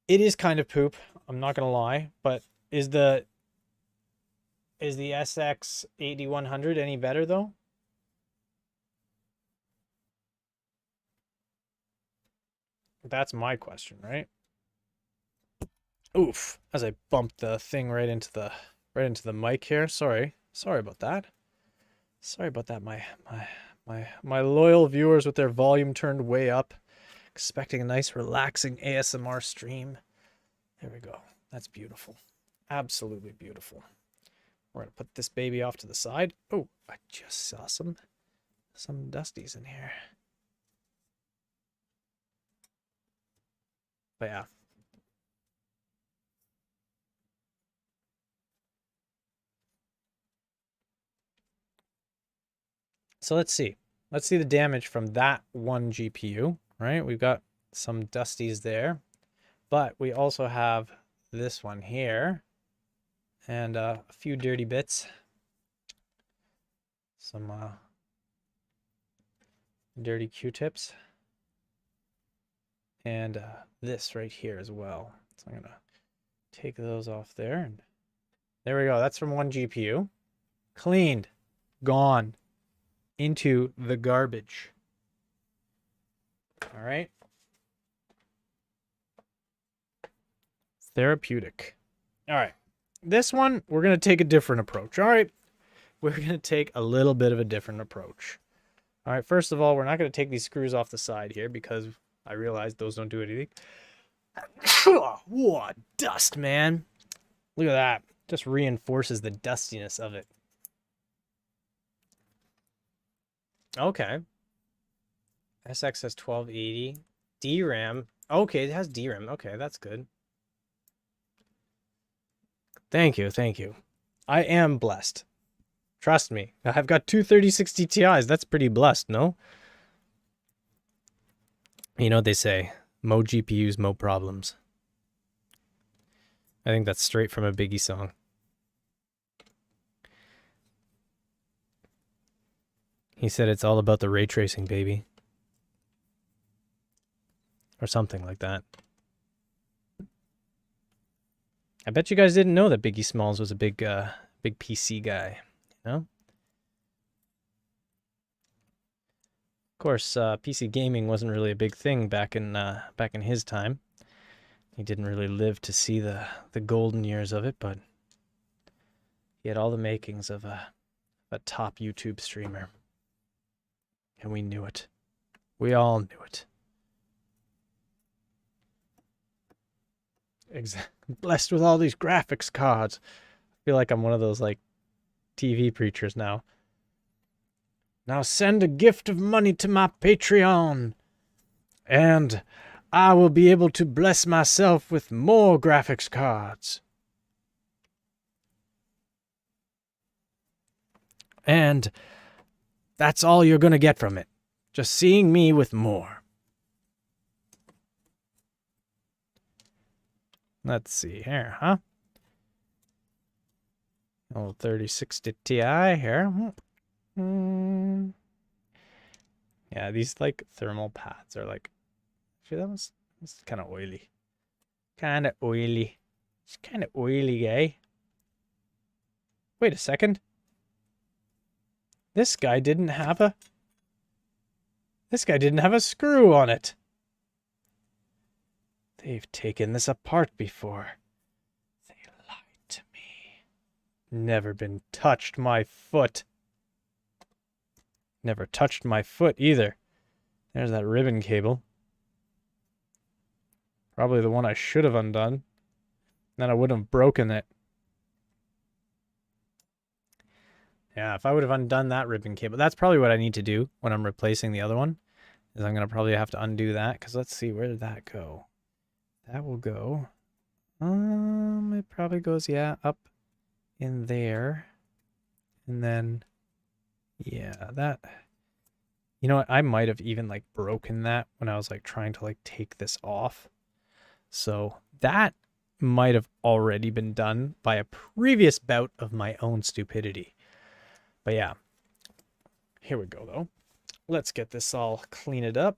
It is kind of poop, I'm not gonna lie, but is the SX 8100 any better though? That's my question, right? Oof, as I bumped the thing right into the mic here. Sorry about that. Sorry about that. My loyal viewers with their volume turned way up, expecting a nice relaxing ASMR stream. There we go. That's beautiful. Absolutely beautiful. We're gonna put this baby off to the side. Oh, I just saw some dusties in here. But yeah. So let's see. Let's see the damage from that one GPU, right? We've got some dusties there, but we also have this one here and a few dirty bits. Some dirty Q-tips. And this right here as well. So I'm gonna take those off there. And there we go. That's from one GPU. Cleaned. Gone. Into the garbage. All right. Therapeutic. All right. This one, we're going to take a different approach. All right. We're going to take a little bit of a different approach. All right. First of all, we're not going to take these screws off the side here because I realized those don't do anything. What dust, man. Look at that. Just reinforces the dustiness of it. Okay. SX has 1280. DRAM. Okay, it has DRAM. Okay, that's good. Thank you. I am blessed. Trust me. I've got two 3060 Ti's. That's pretty blessed, no? You know what they say. Mo GPUs, mo problems. I think that's straight from a Biggie song. He said it's all about the ray tracing, baby. Or something like that. I bet you guys didn't know that Biggie Smalls was a big PC guy, you know? Of course, PC gaming wasn't really a big thing back in his time. He didn't really live to see the golden years of it, but he had all the makings of a top YouTube streamer. And we knew it. We all knew it. Exactly. Blessed with all these graphics cards. I feel like I'm one of those like TV preachers now. Now send a gift of money to my Patreon, and I will be able to bless myself with more graphics cards. And that's all you're going to get from it. Just seeing me with more. Let's see here, huh? Old 3060 Ti here. Yeah, these like thermal pads are like, actually that's kind of oily. Kind of oily. It's kind of oily, guy. Wait a second. This guy didn't have a screw on it. They've taken this apart before. They lied to me. Never been touched my foot. Never touched my foot either. There's that ribbon cable. Probably the one I should have undone. Then I wouldn't have broken it. Yeah, if I would have undone that ribbon cable, that's probably what I need to do when I'm replacing the other one. Is I'm going to probably have to undo that. Because let's see, where did that go? That will go. It probably goes, yeah, up in there. And then, yeah, that... You know what? I might have even, like, broken that when I was, like, trying to, like, take this off. So that might have already been done by a previous bout of my own stupidity. But yeah, here we go, though. Let's get this all cleaned up.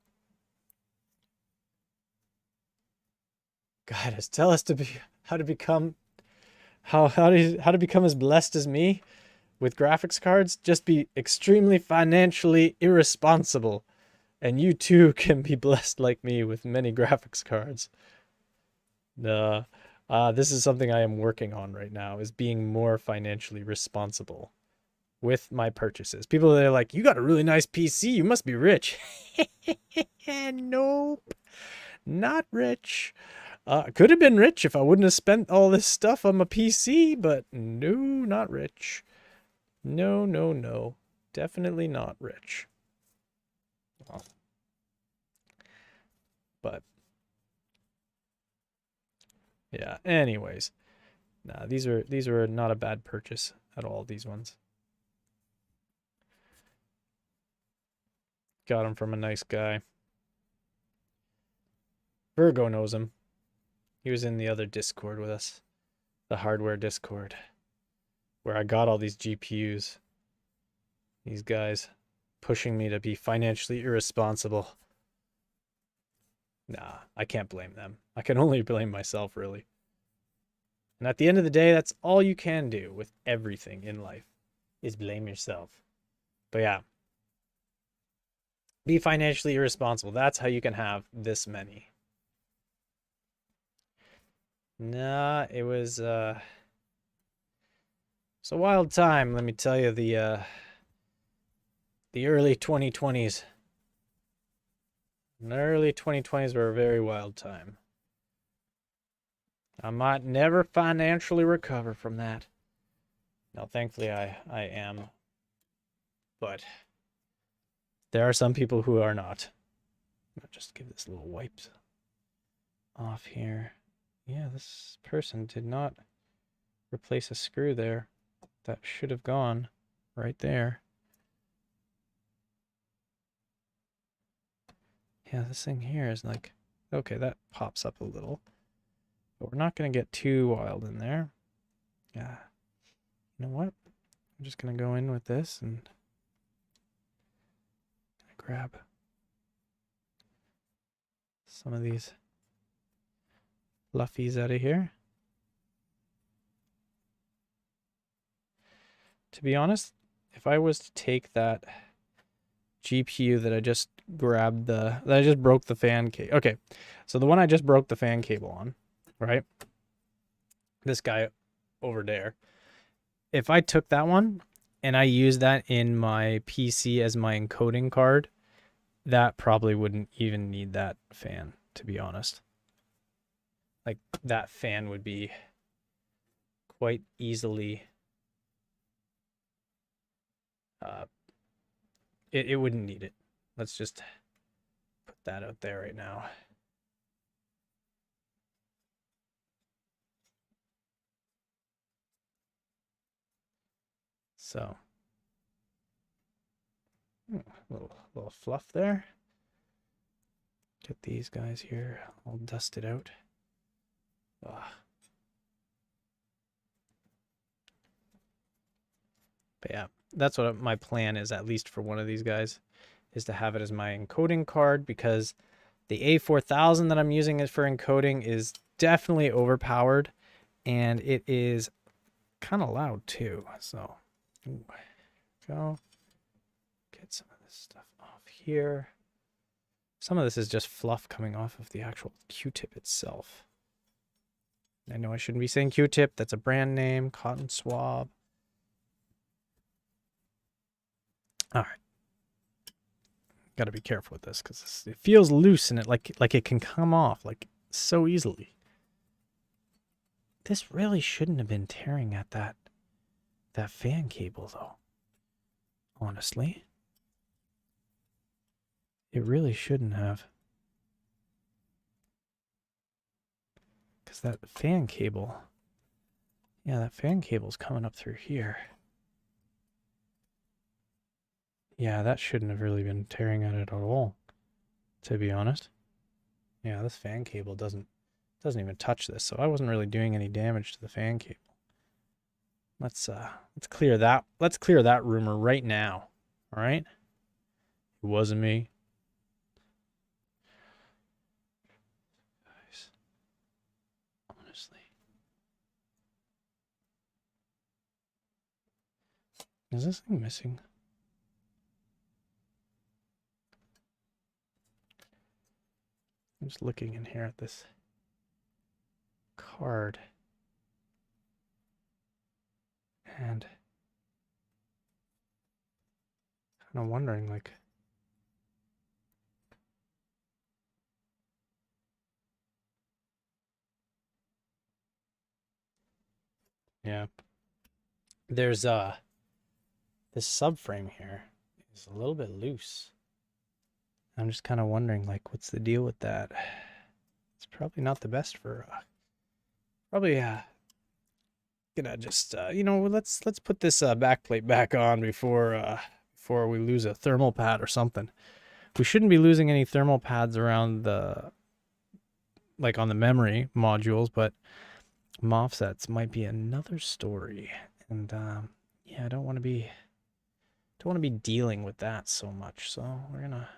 Guide tell us how to become as blessed as me with graphics cards. Just be extremely financially irresponsible, and you too can be blessed like me with many graphics cards. This is something I am working on right now, is being more financially responsible with my purchases. People that are like, you got a really nice PC, you must be rich. Nope, not rich. Could have been rich if I wouldn't have spent all this stuff on my PC, but no, not rich. No, no, no. Definitely not rich. Oh. But yeah, anyways. Nah, these were not a bad purchase at all, these ones. Got them from a nice guy. Virgo knows him. He was in the other Discord with us. The hardware Discord. Where I got all these GPUs. These guys pushing me to be financially irresponsible. Nah, I can't blame them. I can only blame myself, really. And at the end of the day, that's all you can do with everything in life, is blame yourself. But yeah. Be financially irresponsible. That's how you can have this many. Nah, it was it's a wild time, let me tell you. The early 2020s. The early 2020s were a very wild time. I might never financially recover from that. Now, thankfully, I am. But there are some people who are not. I'll just give this little wipes off here. Yeah, this person did not replace a screw there. That should have gone right there. Yeah, this thing here is like, okay, that pops up a little. But we're not going to get too wild in there. Yeah. You know what? I'm just going to go in with this and grab some of these fluffies out of here. To be honest, if I was to take that GPU that I just grabbed that I just broke the fan cable. Okay, so the one I just broke the fan cable on, right? This guy over there. If I took that one and I used that in my PC as my encoding card, that probably wouldn't even need that fan, to be honest. Like, that fan would be quite easily... It wouldn't need it. Let's just put that out there right now. So, little fluff there. Get these guys here all dusted out. Ugh. But yeah, that's what my plan is, at least for one of these guys, is to have it as my encoding card, because the A4000 that I'm using for encoding is definitely overpowered, and it is kind of loud too. So, ooh, go get some of this stuff off here. Some of this is just fluff coming off of the actual Q-tip itself. I know I shouldn't be saying Q-tip. That's a brand name. Cotton swab. All right. Got to be careful with this because it feels loose and it like it can come off like so easily. This really shouldn't have been tearing at that fan cable though. Honestly, it really shouldn't have. Because that fan cable, yeah, that fan cable's coming up through here. Yeah, that shouldn't have really been tearing at it at all, to be honest. Yeah, this fan cable doesn't even touch this, so I wasn't really doing any damage to the fan cable. Let's clear that. Let's clear that rumor right now. All right? It wasn't me. Guys, honestly. Is this thing missing? I'm just looking in here at this card. And kind of wondering, like, yeah, there's this subframe here is a little bit loose. I'm just kind of wondering, like, what's the deal with that? It's probably not the best for probably gonna just you know, let's put this backplate back on before we lose a thermal pad or something. We shouldn't be losing any thermal pads around the, like, on the memory modules, but MOFSETs might be another story. And yeah, I don't want to be dealing with that so much. So we're gonna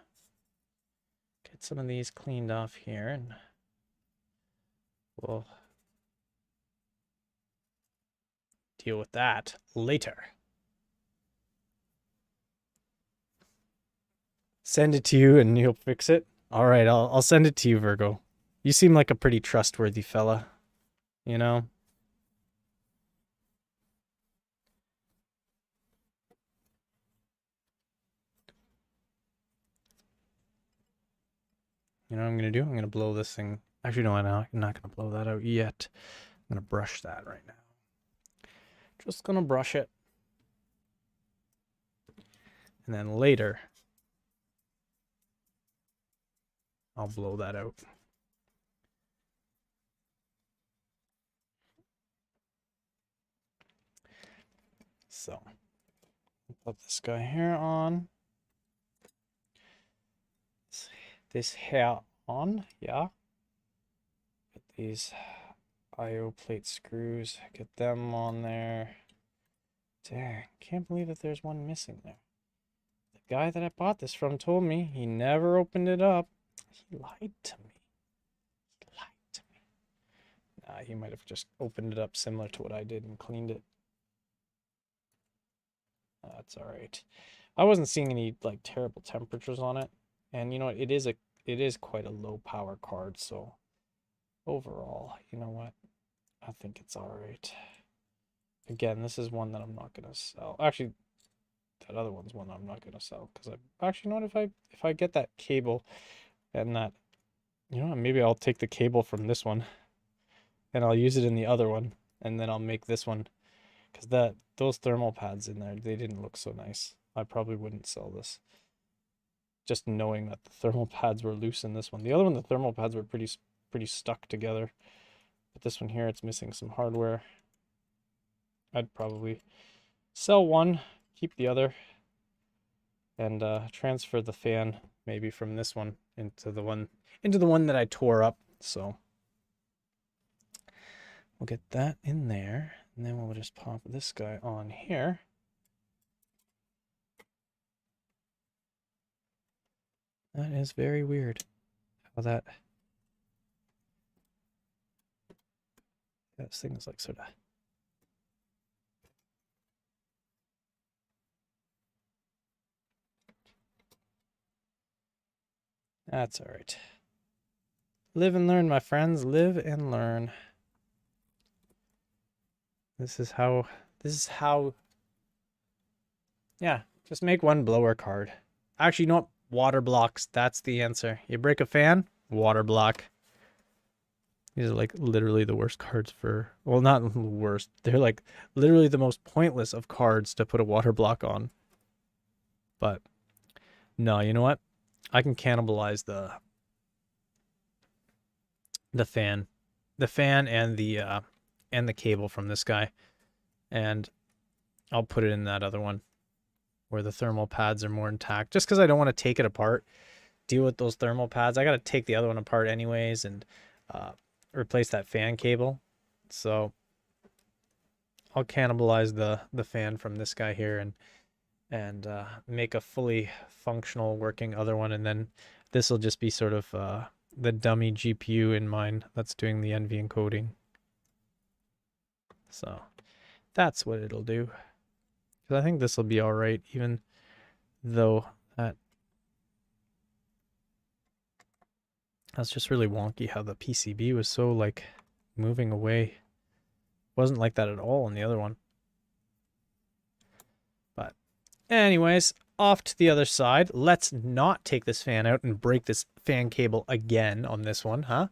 get some of these cleaned off here, and we'll deal with that later. Send it to you and you'll fix it. All right, I'll send it to you, Virgo. You seem like a pretty trustworthy fella, you know? You know what I'm going to do? I'm going to blow this thing. Actually, no, I'm not going to blow that out yet. I'm going to brush that right now. Just going to brush it. And then later, I'll blow that out. So, put this guy here on. This hair on, yeah. Put these IO plate screws, get them on there. Dang, can't believe that there's one missing there. The guy that I bought this from told me he never opened it up. He lied to me. He lied to me. Nah, he might have just opened it up similar to what I did and cleaned it. That's all right. I wasn't seeing any like terrible temperatures on it, and you know what? It is quite a low power card, so overall, you know what? I think it's all right. Again, this is one that I'm not gonna sell. Actually, that other one's one that I'm not gonna sell because I actually, you know what? If I get that cable and that, you know what, maybe I'll take the cable from this one and I'll use it in the other one, and then I'll make this one, because those thermal pads in there, they didn't look so nice. I probably wouldn't sell this, just knowing that the thermal pads were loose in this one. The other one, the thermal pads were pretty stuck together, but this one here, it's missing some hardware. I'd probably sell one, keep the other, and transfer the fan maybe from this one into the one that I tore up. So we'll get that in there, and then we'll just pop this guy on here. That is very weird. How that... Yeah, this thing is like sort of... That's all right. Live and learn, my friends. Live and learn. This is how... Yeah, just make one blower card. Actually, you know what? Water blocks. That's the answer. You break a fan, water block. These are like literally the worst cards for... Well, not the worst. They're like literally the most pointless of cards to put a water block on. But no, you know what? I can cannibalize the fan. The fan and the cable from this guy. And I'll put it in that other one where the thermal pads are more intact. Just because I don't want to take it apart, deal with those thermal pads. I got to take the other one apart anyways and replace that fan cable. So I'll cannibalize the fan from this guy here and make a fully functional working other one. And then this will just be sort of the dummy GPU in mine that's doing the NV encoding. So that's what it'll do. Because I think this will be all right, even though that's just really wonky how the PCB was so like moving away. Wasn't like that at all on the other one. But anyways, off to the other side. Let's not take this fan out and break this fan cable again on this one, huh?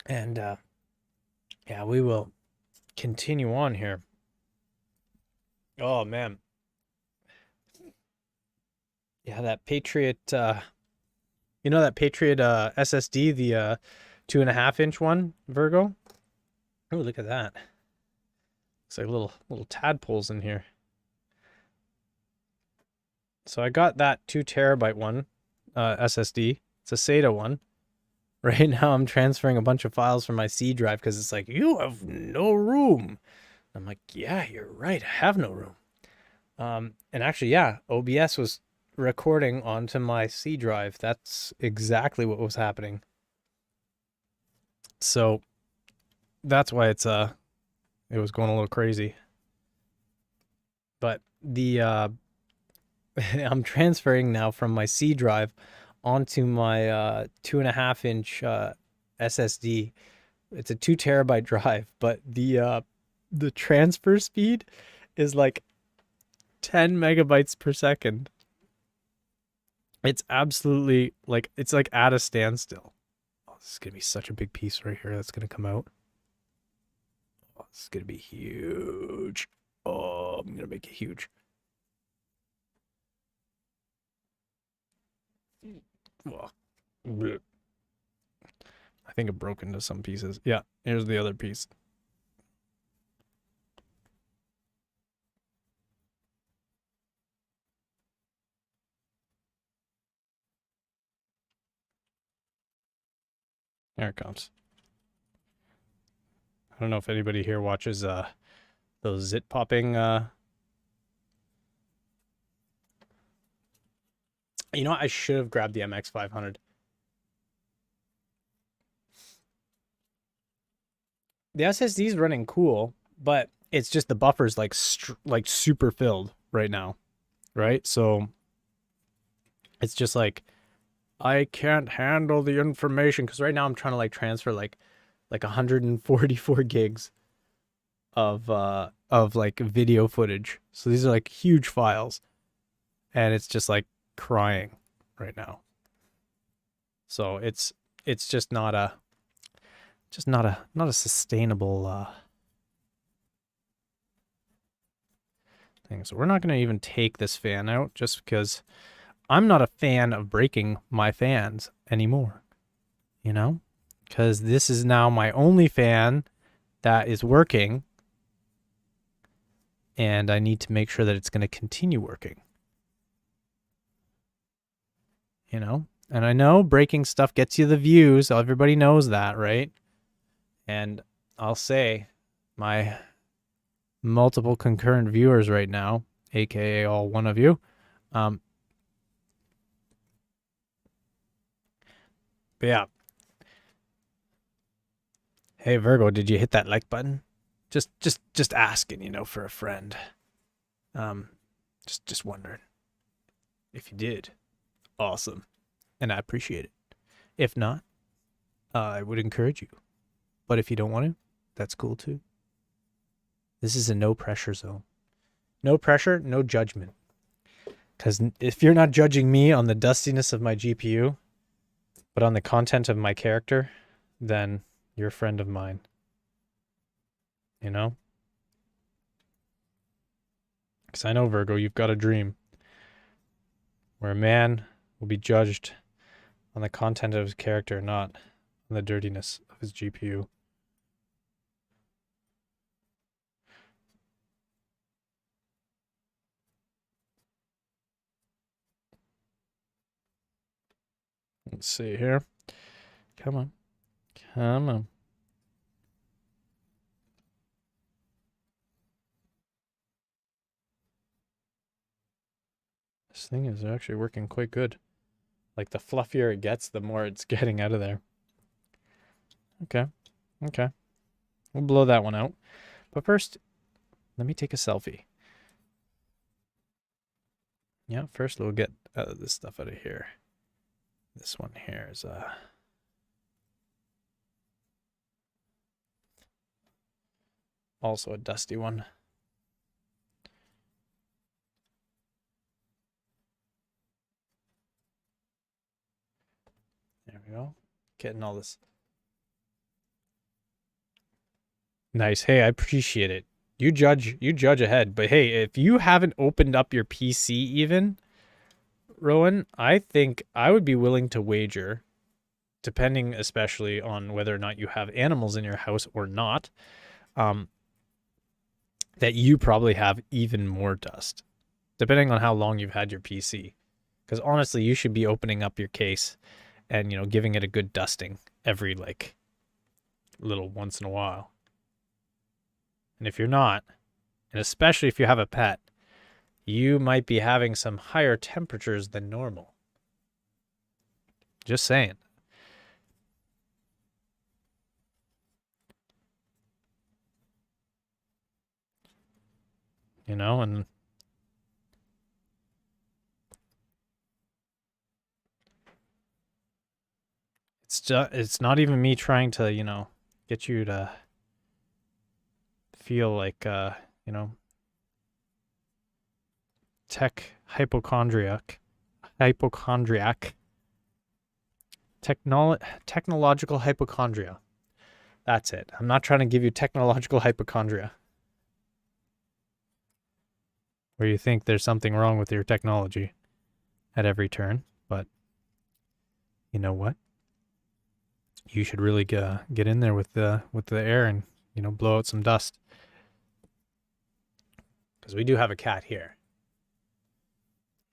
And yeah, we will continue on here. Oh man. Yeah, that Patriot you know that Patriot SSD, the 2.5-inch one, Virgo? Oh, look at that. Looks like little tadpoles in here. So I got that 2 terabyte one, SSD. It's a SATA one. Right now I'm transferring a bunch of files from my C drive because it's like, you have no room. I'm like, yeah, you're right. I have no room. And actually, yeah, OBS was recording onto my C drive. That's exactly what was happening. So that's why it was going a little crazy. But the I'm transferring now from my C drive onto my 2.5-inch SSD. It's a 2 terabyte drive, but the transfer speed is like 10 megabytes per second. It's absolutely like, it's like at a standstill. Oh, this is gonna be such a big piece right here that's gonna come out. Oh, this is gonna be huge. Oh, I'm gonna make it huge. Oh. I think it broke into some pieces. Yeah, here's the other piece. There it comes. I don't know if anybody here watches those zit popping you know what? I should have grabbed the MX500. The SSD is running cool, but it's just the buffer's like super filled right now, right? So it's just like I can't handle the information because right now I'm trying to like transfer like 144 gigs of like video footage. So these are like huge files, and it's just like crying right now. So it's just not a sustainable thing. So we're not going to even take this fan out just because I'm not a fan of breaking my fans anymore, you know, because this is now my only fan that is working, and I need to make sure that it's going to continue working, you know. And I know breaking stuff gets you the views. Everybody knows that, right? And I'll say my multiple concurrent viewers right now aka all one of you. But yeah. Hey Virgo, did you hit that like button? Just asking, for a friend. Um, just wondering if you did. Awesome, and I appreciate it. If not, I would encourage you. But if you don't want to, that's cool too. This is a no pressure zone. No pressure, no judgment. Because if you're not judging me on the dustiness of my GPU, but on the content of my character, then you're a friend of mine. You know? Because I know, Virgo, you've got a dream where a man will be judged on the content of his character, not on the dirtiness of his GPU. Let's see here. Come on. Come on. This thing is actually working quite good. Like, the fluffier it gets, the more it's getting out of there. Okay. Okay. We'll blow that one out. But first, let me take a selfie. Yeah, first we'll get this stuff out of here. This one here is also a dusty one. There we go. Getting all this. Nice. Hey, I appreciate it. You judge ahead. But hey, if you haven't opened up your PC even, Rowan, I think I would be willing to wager, depending especially on whether or not you have animals in your house or not, that you probably have even more dust, depending on how long you've had your PC. Because honestly, you should be opening up your case and, giving it a good dusting every, little once in a while. And if you're not, and especially if you have a pet, you might be having some higher temperatures than normal. Just saying. And it's not even me trying to, get you to feel like, hypochondriac, technological hypochondria. That's it. I'm not trying to give you technological hypochondria, where you think there's something wrong with your technology at every turn. But you know what? You should really get in there with the air and blow out some dust, because we do have a cat here.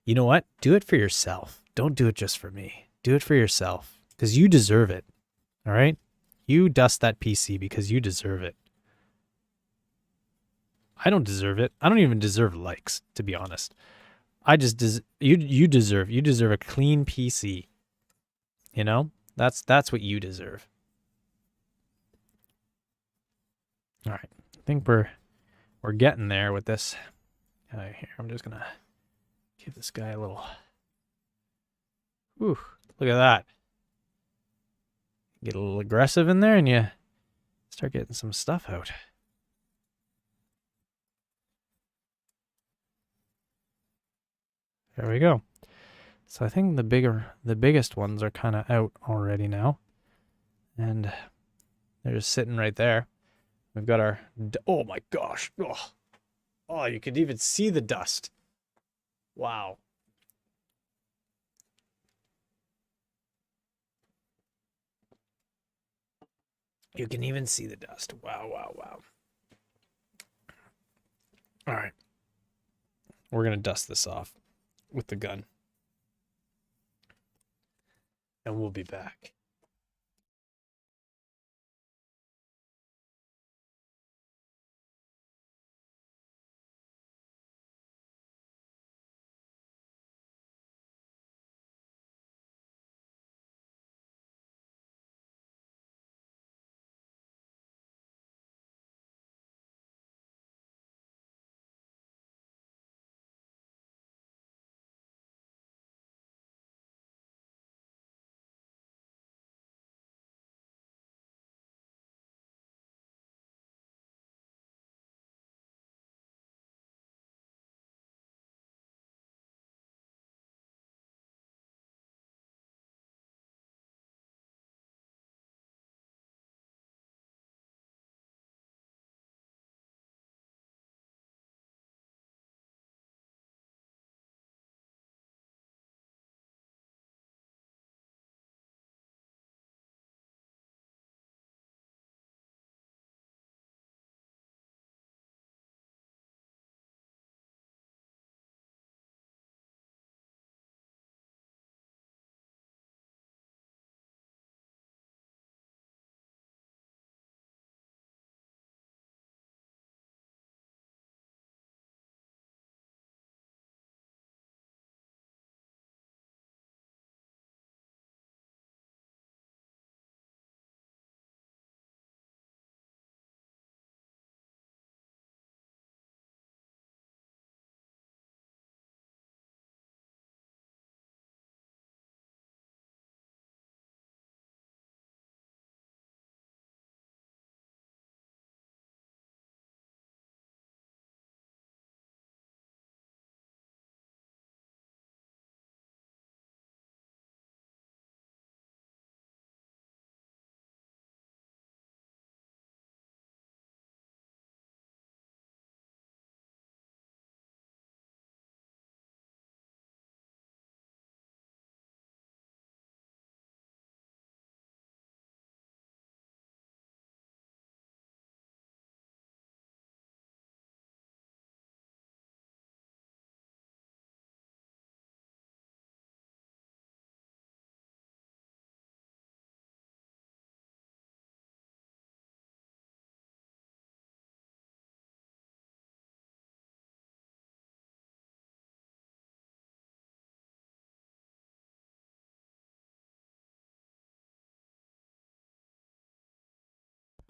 You know what? Do it for yourself. Don't do it just for me. Do it for yourself, because you deserve it. All right? You dust that PC because you deserve it. I don't deserve it. I don't even deserve likes, to be honest. I just you deserve a clean PC. That's what you deserve. All right. I think we're getting there with this. Here, I'm just gonna give this guy a little. Ooh, look at that. Get a little aggressive in there and you start getting some stuff out. There we go. So I think the biggest ones are kind of out already now. And they're just sitting right there. We've got our, oh my gosh. Oh, you could even see the dust. Wow. You can even see the dust. Wow, wow, wow. All right. We're going to dust this off with the gun. And we'll be back.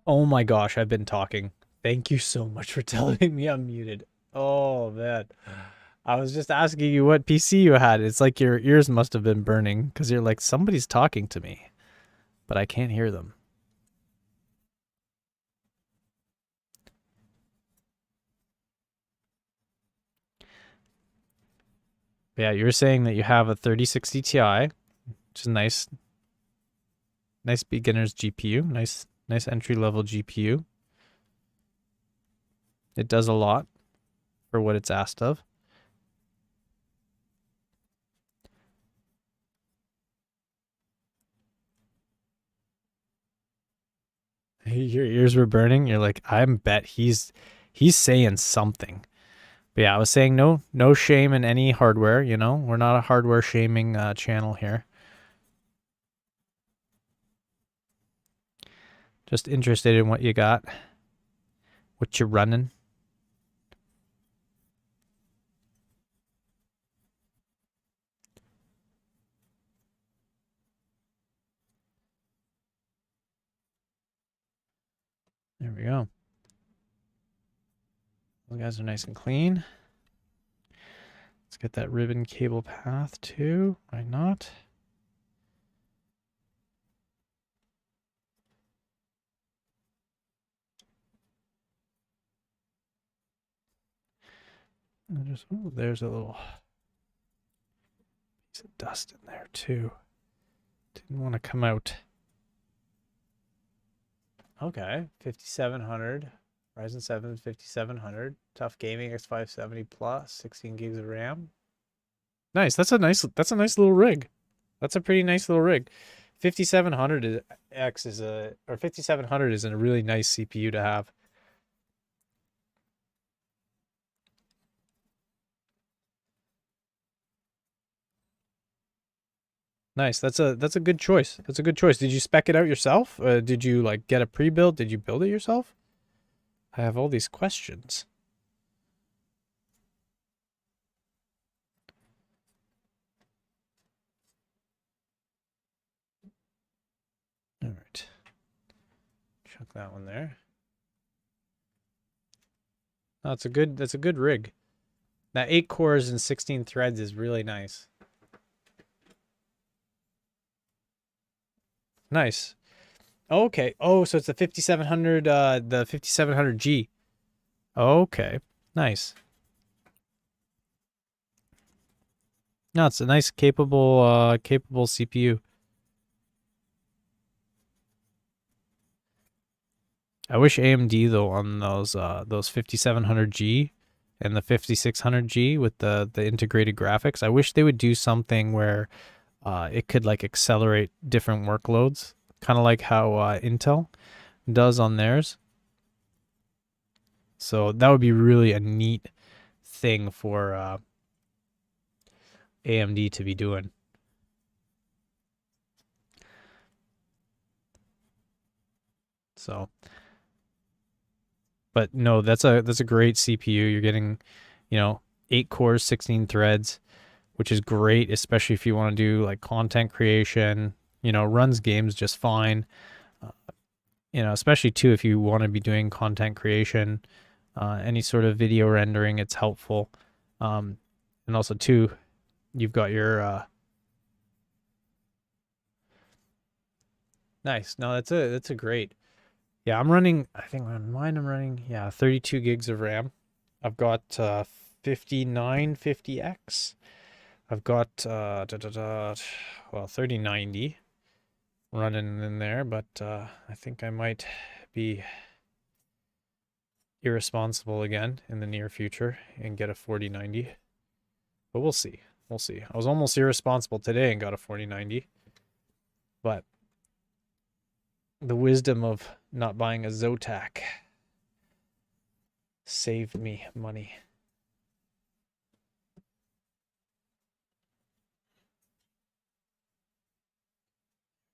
Oh my gosh, I've been talking. Thank you so much for telling me I'm muted. Oh man. I was just asking you what PC you had. It's like your ears must have been burning because you're like, somebody's talking to me, but I can't hear them. Yeah, you're saying that you have a 3060 Ti, which is nice beginner's GPU, nice entry level GPU. It does a lot for what it's asked of. Your ears were burning. You're like, I bet he's saying something. But yeah, I was saying no shame in any hardware. You know, we're not a hardware shaming channel here. Just interested in what you got, what you're running. There we go. Those guys are nice and clean. Let's get that ribbon cable path too. Why not? There's a little piece of dust in there too. Didn't want to come out. Okay, 5700. Ryzen 7 5700. Tough Gaming X570 Plus, 16 gigs of RAM. Nice. That's a nice little rig. That's a pretty nice little rig. 5700 X is a or 5700 is a really nice CPU to have. Nice. That's a good choice. That's a good choice. Did you spec it out yourself? Did you like get a pre-built? Did you build it yourself? I have all these questions. All right. Chuck that one there. Oh, that's a good rig. That 8 cores and 16 threads is really nice. Nice. Okay. Oh, so it's the 5700 the 5700G. Okay. Nice. No, it's a nice capable CPU. I wish AMD though on those 5700G and the 5600G with the integrated graphics. I wish they would do something where it could like accelerate different workloads, kind of like how Intel does on theirs. So that would be really a neat thing for AMD to be doing. So, but no, that's a great CPU. You're getting, 8 cores, 16 threads, which is great, especially if you want to do like content creation. Runs games just fine. Especially too if you want to be doing content creation, any sort of video rendering, it's helpful. And also too, you've got your nice. No, that's a great. Yeah, I'm running. I think on mine I'm running 32 gigs of RAM. I've got 5950X. I've got 3090 running in there, but I think I might be irresponsible again in the near future and get a 4090. But we'll see. We'll see. I was almost irresponsible today and got a 4090. But the wisdom of not buying a Zotac saved me money.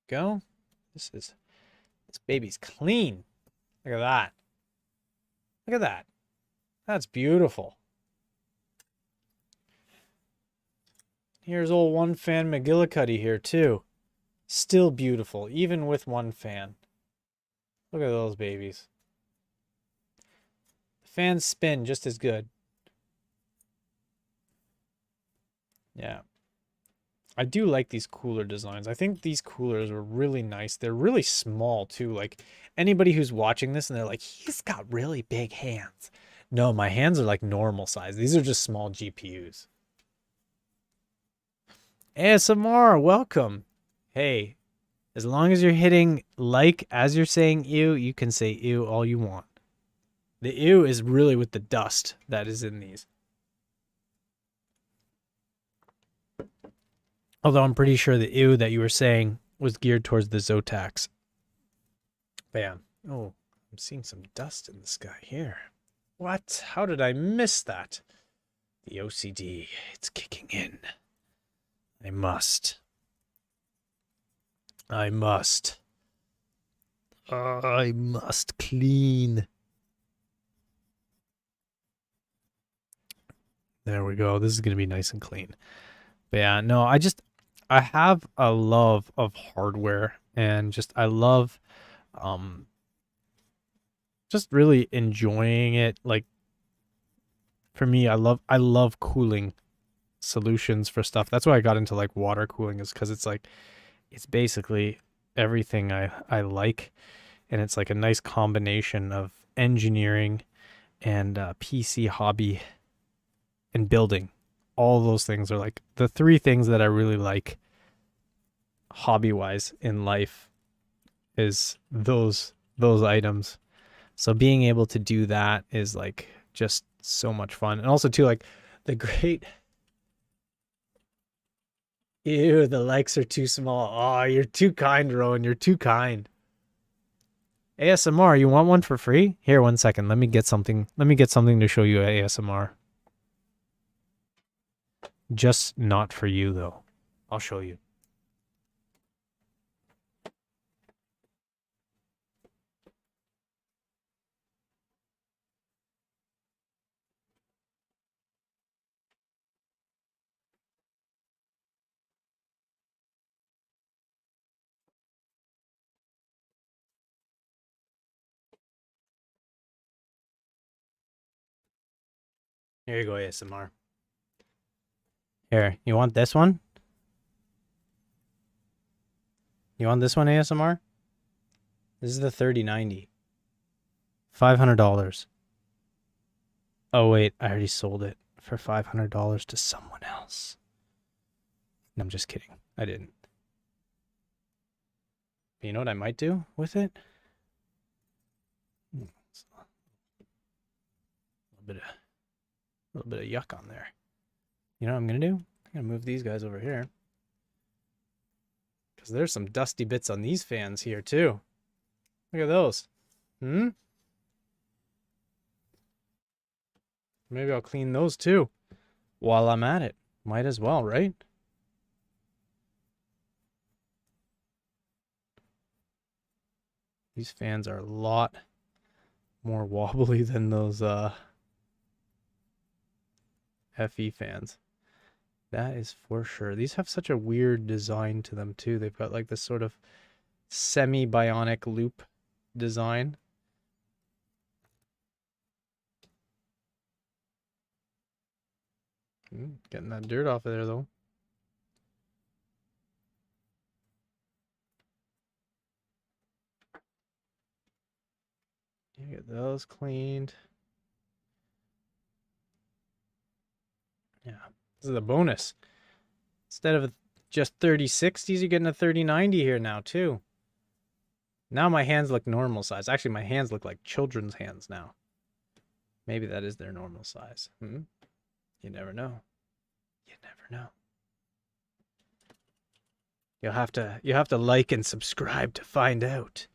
Go. This baby's clean. Look at that. Look at that. That's beautiful. Here's old one fan McGillicuddy here too. Still beautiful, even with one fan. Look at those babies. The fans spin just as good. Yeah. I do like these cooler designs. I think these coolers are really nice. They're really small too. Like anybody who's watching this and they're like, he's got really big hands. No, my hands are like normal size. These are just small GPUs. ASMR, welcome. Hey, as long as you're hitting like as you're saying ew, you can say ew all you want. The ew is really with the dust that is in these. Although I'm pretty sure the ew that you were saying was geared towards the Zotacs. Bam. Oh, I'm seeing some dust in the sky here. What? How did I miss that? The OCD, it's kicking in. I must. I must clean. There we go. This is going to be nice and clean. But yeah, no, I have a love of hardware and I love, um, just really enjoying it. Like for me, I love cooling solutions for stuff. That's why I got into like water cooling is because it's like, it's basically everything I like. And it's like a nice combination of engineering and PC hobby and building. All those things are like the three things that I really like hobby wise in life is those items. So being able to do that is like just so much fun. And also too like the great ew, the likes are too small. Oh, you're too kind, Rowan. You're too kind. ASMR, you want one for free? Here, 1 second. Let me get something. Let me get something to show you ASMR. Just not for you though. I'll show you. Here you go, ASMR. Here, you want this one? You want this one, ASMR? This is the 3090. $500. Oh, wait, I already sold it for $500 to someone else. No, I'm just kidding. I didn't. But you know what I might do with it? A little bit of yuck on there. You know what I'm gonna do? I'm gonna move these guys over here. Because there's some dusty bits on these fans here too. Look at those. Maybe I'll clean those too. While I'm at it. Might as well, right? These fans are a lot more wobbly than those FE fans. That is for sure. These have such a weird design to them too. They've got like this sort of semi-bionic loop design. Getting that dirt off of there though. You get those cleaned. Yeah, this is a bonus. Instead of just 3060s, you're getting a 3090 here now too. Now my hands look normal size. Actually, my hands look like children's hands now. Maybe that is their normal size. You never know. You never know. You'll have to like and subscribe to find out.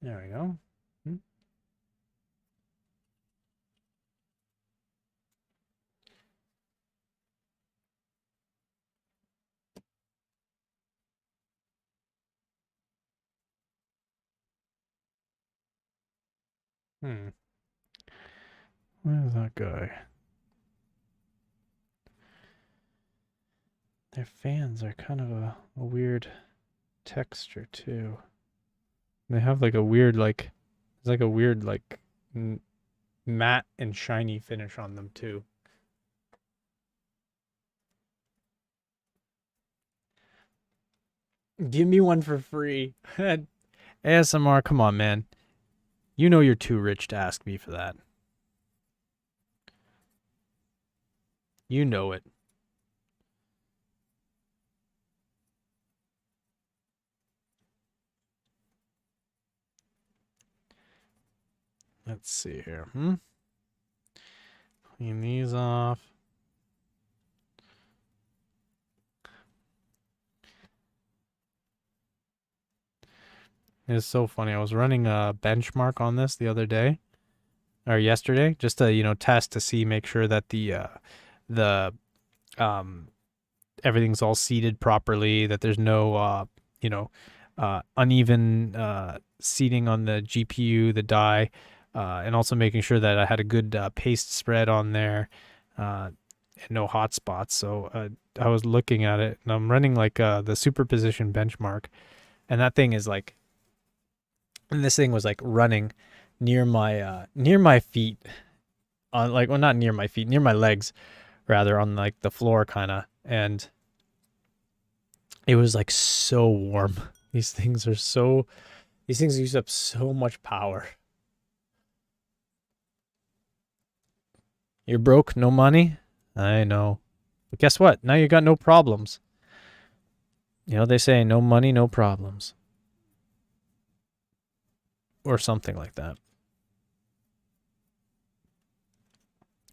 There we go. Where's that guy? Their fans are kind of a weird texture too. They have like a weird like it's like a weird like matte and shiny finish on them too. Give me one for free. ASMR, come on, man. You know you're too rich to ask me for that. You know it. Let's see here. Clean these off. It's so funny. I was running a benchmark on this the other day or yesterday, just to test to see, make sure that the um everything's all seated properly, that there's no uneven seating on the GPU, the die, and also making sure that I had a good paste spread on there, and no hot spots. So I was looking at it, and I'm running like the superposition benchmark, and that thing is like, and this thing was like running near my feet, on like, well, not near my feet, near my legs rather, on like the floor kind of, and it was like so warm. These things use up so much power. You're broke, no money? I know. But guess what? Now you got no problems. They say no money, no problems. Or something like that.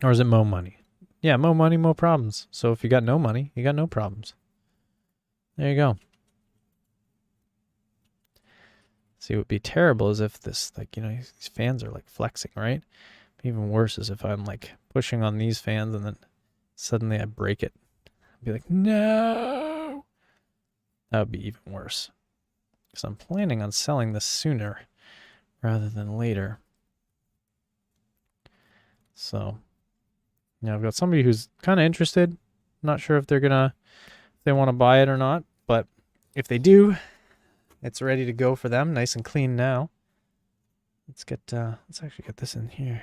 Or is it mo money? Yeah, mo money, mo problems. So if you got no money, you got no problems. There you go. See, what would be terrible is if this, like, these fans are like flexing, right? Even worse is if I'm like pushing on these fans and then suddenly I break it. I'd be like, no. That would be even worse. Because I'm planning on selling this sooner rather than later. So, I've got somebody who's kind of interested. Not sure if they want to buy it or not, but if they do, it's ready to go for them, nice and clean now. Let's actually get this in here.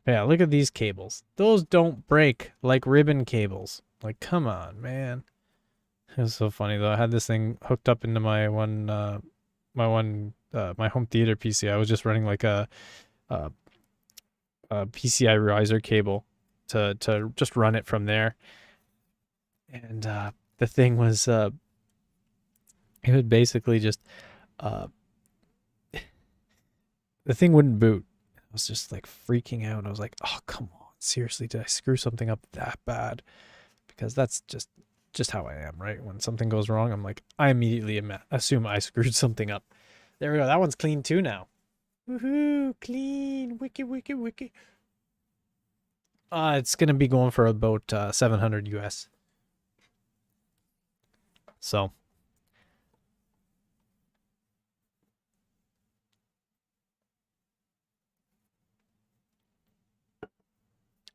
Yeah, look at these cables. Those don't break like ribbon cables. Like, come on, man. It was so funny though. I had this thing hooked up into my my home theater PC. I was just running like a PCI riser cable to just run it from there. And the thing was it would basically just the thing wouldn't boot. I was just like freaking out. I was like, oh, come on. Seriously, did I screw something up that bad? Because that's just how I am, right? When something goes wrong, I'm like, I immediately assume I screwed something up. There we go. That one's clean too now. Woohoo! Clean. Wiki, wiki, wiki. It's going to be going for about 700 US. So.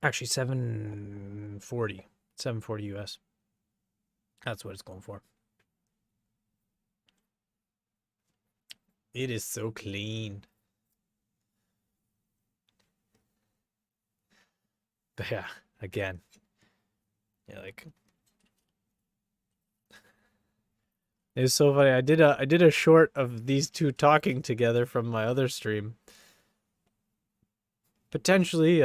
Actually, 740. 740 US. That's what it's going for. It is so clean. But yeah, again. Yeah, like, it's so funny. I did a short of these two talking together from my other stream. Potentially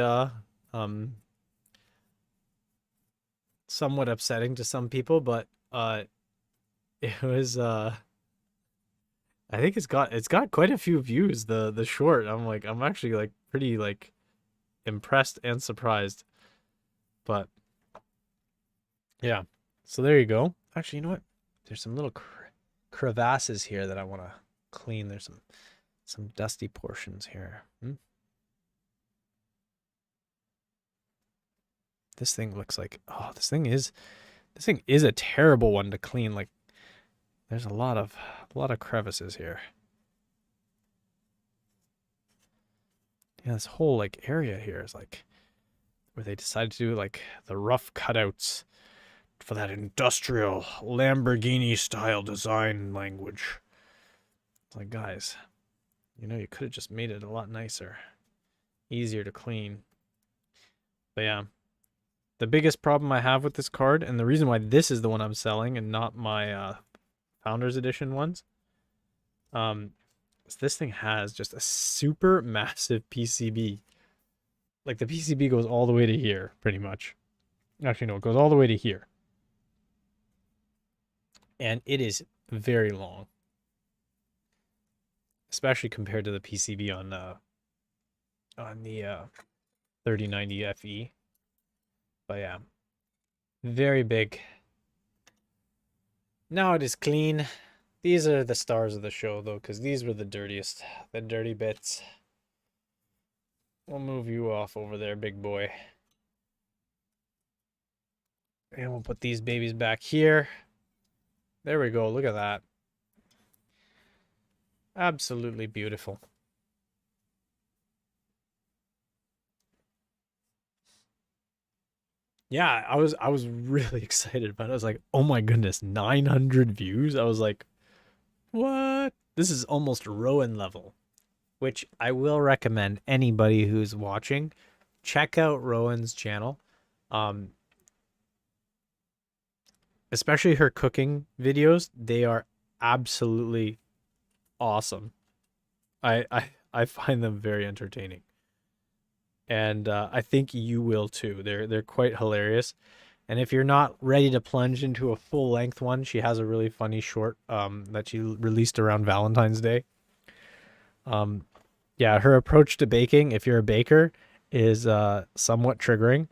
somewhat upsetting to some people, but it was I think it's got quite a few views, the short. I'm actually like pretty like impressed and surprised. But yeah. So there you go. Actually, you know what? There's some little crevasses here that I want to clean. There's some dusty portions here. This thing looks like, oh, this thing is a terrible one to clean. Like, There's a lot of crevices here. Yeah, this whole like area here is like where they decided to do like the rough cutouts for that industrial Lamborghini style design language. It's like, guys, you know, you could have just made it a lot nicer, easier to clean. But yeah, the biggest problem I have with this card, and the reason why this is the one I'm selling and not my Founders Edition ones, is this thing has just a super massive PCB. Like the PCB goes all the way to here, pretty much. Actually, no, it goes all the way to here. And it is very long. Especially compared to the PCB on the 3090 FE. But yeah, very big. Now it is clean. These are the stars of the show, though, because these were the dirtiest, the dirty bits. We'll move you off over there, big boy. And we'll put these babies back here. There we go. Look at that. Absolutely beautiful. Yeah, I was really excited about it. I was like, oh my goodness, 900 views. I was like, what? This is almost Rowan level, which I will recommend anybody who's watching. Check out Rowan's channel. Especially her cooking videos. They are absolutely awesome. I find them very entertaining. And I think you will too. They're quite hilarious. And if you're not ready to plunge into a full length one, she has a really funny short that she released around Valentine's Day. Yeah, her approach to baking, if you're a baker, is somewhat triggering,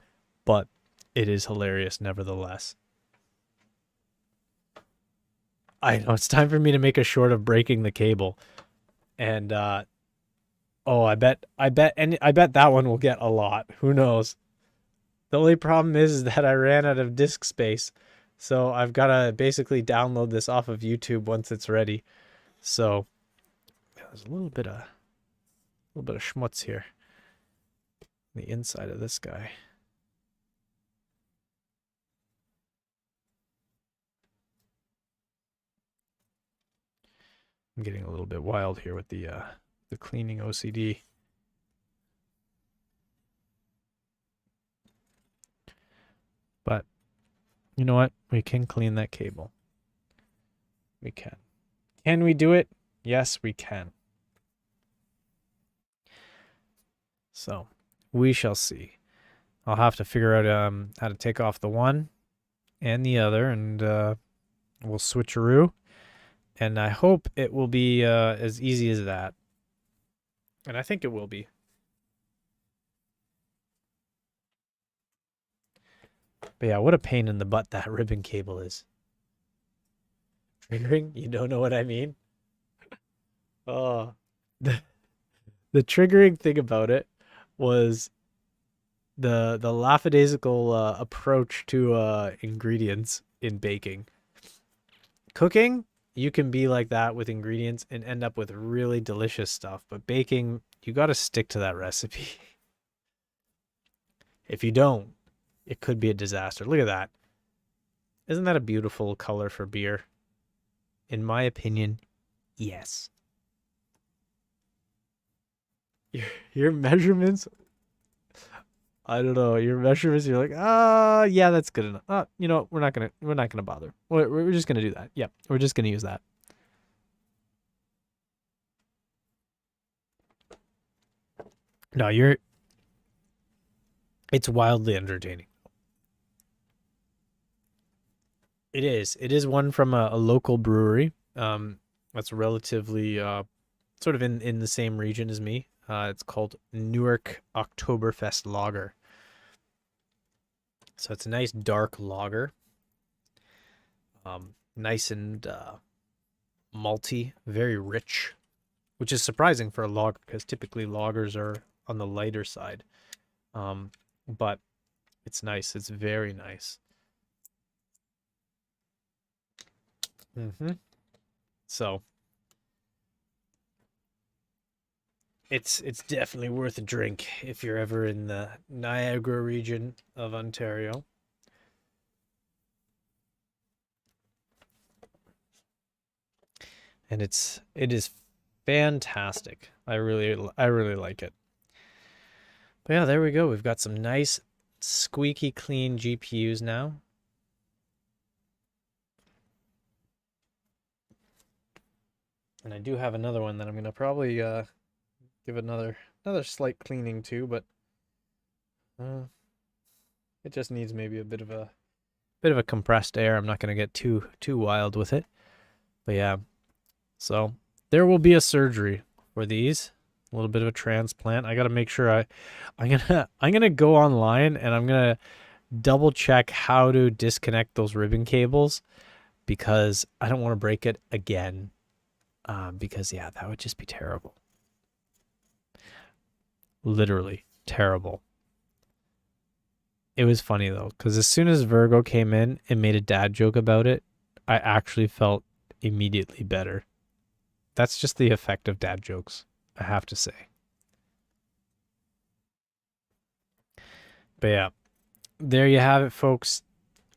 but it is hilarious nevertheless. I know it's time for me to make a short of breaking the cable, and oh, I bet that one will get a lot. Who knows? The only problem is that I ran out of disk space, so I've got to basically download this off of YouTube once it's ready. So there's a little bit of schmutz here. The inside of this guy. I'm getting a little bit wild here with the cleaning OCD. But you know what? We can clean that cable. We can. Can we do it? Yes, we can. So we shall see. I'll have to figure out how to take off the one and the other, and we'll switcheroo. And I hope it will be as easy as that. And I think it will be. But yeah, what a pain in the butt that ribbon cable is. Triggering? You don't know what I mean? Oh. The triggering thing about it was the lackadaisical approach to ingredients in baking. Cooking, you can be like that with ingredients and end up with really delicious stuff. But baking, you got to stick to that recipe. If you don't, it could be a disaster. Look at that. Isn't that a beautiful color for beer? In my opinion, yes. Your measurements, I don't know. Your measurements, you're like, yeah, that's good enough. You know, we're not gonna bother. We're just gonna do that. Yep, we're just gonna use that. No, it's wildly entertaining. It is. It is one from a local brewery. That's relatively sort of in the same region as me. It's called Newark Oktoberfest Lager. So it's a nice dark lager. Nice and malty, very rich, which is surprising for a lager because typically lagers are on the lighter side. But it's nice. It's very nice. Mm-hmm. So it's definitely worth a drink if you're ever in the Niagara region of Ontario. And it is fantastic. I really like it. But yeah, there we go. We've got some nice squeaky clean GPUs now. And I do have another one that I'm gonna probably give another slight cleaning to, but uh, it just needs maybe a bit of a compressed air. I'm not gonna get too wild with it. But yeah, so there will be a surgery for these. A little bit of a transplant. I gotta make sure I'm gonna go online and I'm gonna double check how to disconnect those ribbon cables because I don't want to break it again. Because yeah, that would just be terrible. Literally terrible. It was funny though, because as soon as Virgo came in and made a dad joke about it, I actually felt immediately better. That's just the effect of dad jokes, I have to say. But yeah, there you have it, folks.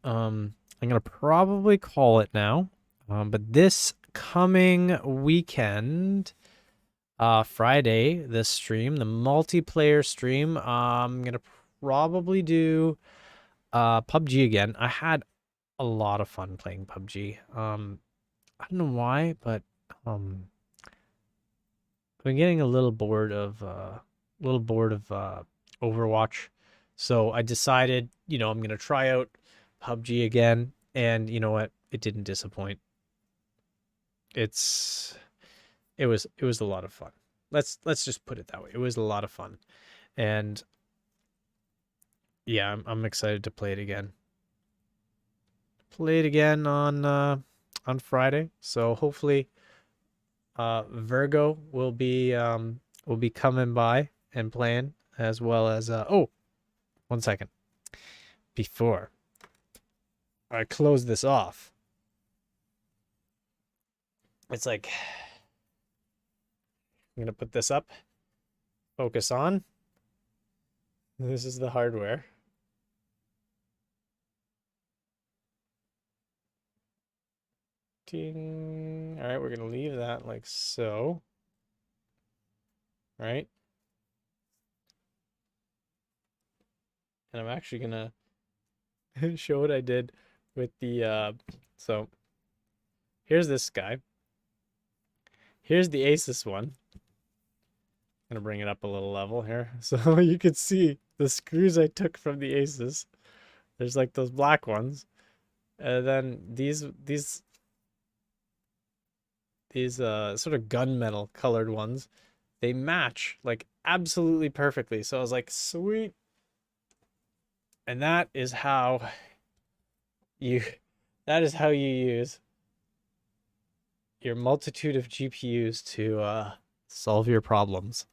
I'm gonna probably call it now. But this coming weekend, Friday, this stream, the multiplayer stream, I'm gonna probably do PUBG again. I had a lot of fun playing PUBG. I don't know why, but um, I've been getting a little bored of Overwatch. So I decided, I'm gonna try out PUBG again, and you know what? It didn't disappoint. It's it was a lot of fun. Let's just put it that way. It was a lot of fun, and yeah, I'm excited to play it again. Play it again on Friday. So hopefully, Virgo will be coming by and playing as well as oh, 1 second before I close this off. It's like I'm gonna put this up. Focus on. This is the hardware. Ding. All right, we're gonna leave that like so. Right? And I'm actually gonna show what I did with the so here's this guy. Here's the Asus one. I'm gonna bring it up a little level here. So you can see the screws I took from the Asus. There's like those black ones. And then these sort of gunmetal colored ones, they match like absolutely perfectly. So I was like, sweet. And you that is how you use your multitude of GPUs to solve your problems.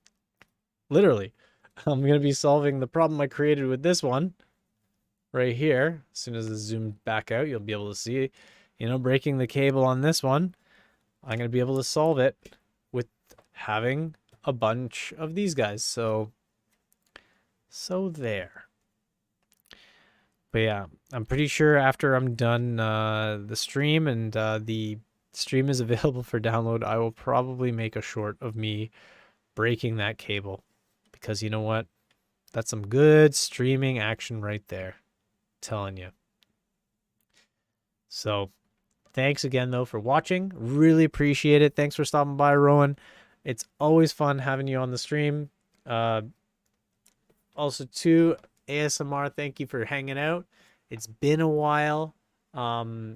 Literally. I'm going to be solving the problem I created with this one right here. As soon as it's zoomed back out, you'll be able to see, breaking the cable on this one. I'm going to be able to solve it with having a bunch of these guys. So there. But yeah, I'm pretty sure after I'm done the stream and the stream is available for download, I will probably make a short of me breaking that cable. Because you know what? That's some good streaming action right there. I'm telling you. So thanks again, though, for watching. Really appreciate it. Thanks for stopping by, Rowan. It's always fun having you on the stream. Also, too, ASMR, thank you for hanging out. It's been a while. I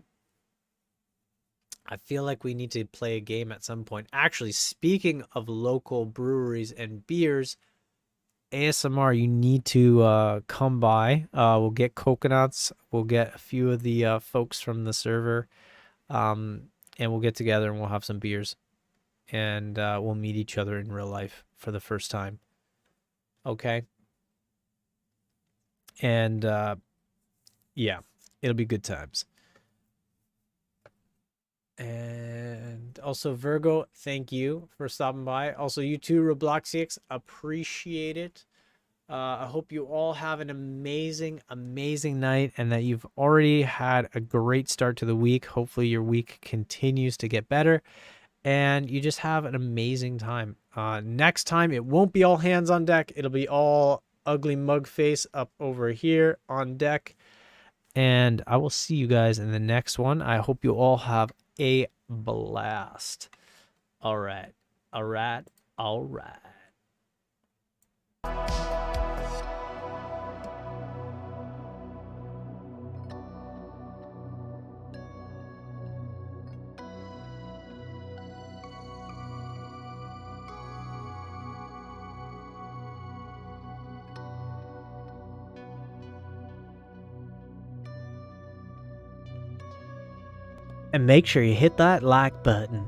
feel like we need to play a game at some point. Actually, speaking of local breweries and beers, ASMR, you need to come by. We'll get coconuts. We'll get a few of the folks from the server, and we'll get together and we'll have some beers, and we'll meet each other in real life for the first time. Okay. And yeah, it'll be good times. And Also, Virgo, thank you for stopping by. Also, you too, Robloxiix, appreciate it. I hope you all have an amazing, amazing night and that you've already had a great start to the week. Hopefully, your week continues to get better and you just have an amazing time. Next time, it won't be all hands on deck. It'll be all ugly mug face up over here on deck. And I will see you guys in the next one. I hope you all have a blast. All right. All right. All right. And make sure you hit that like button.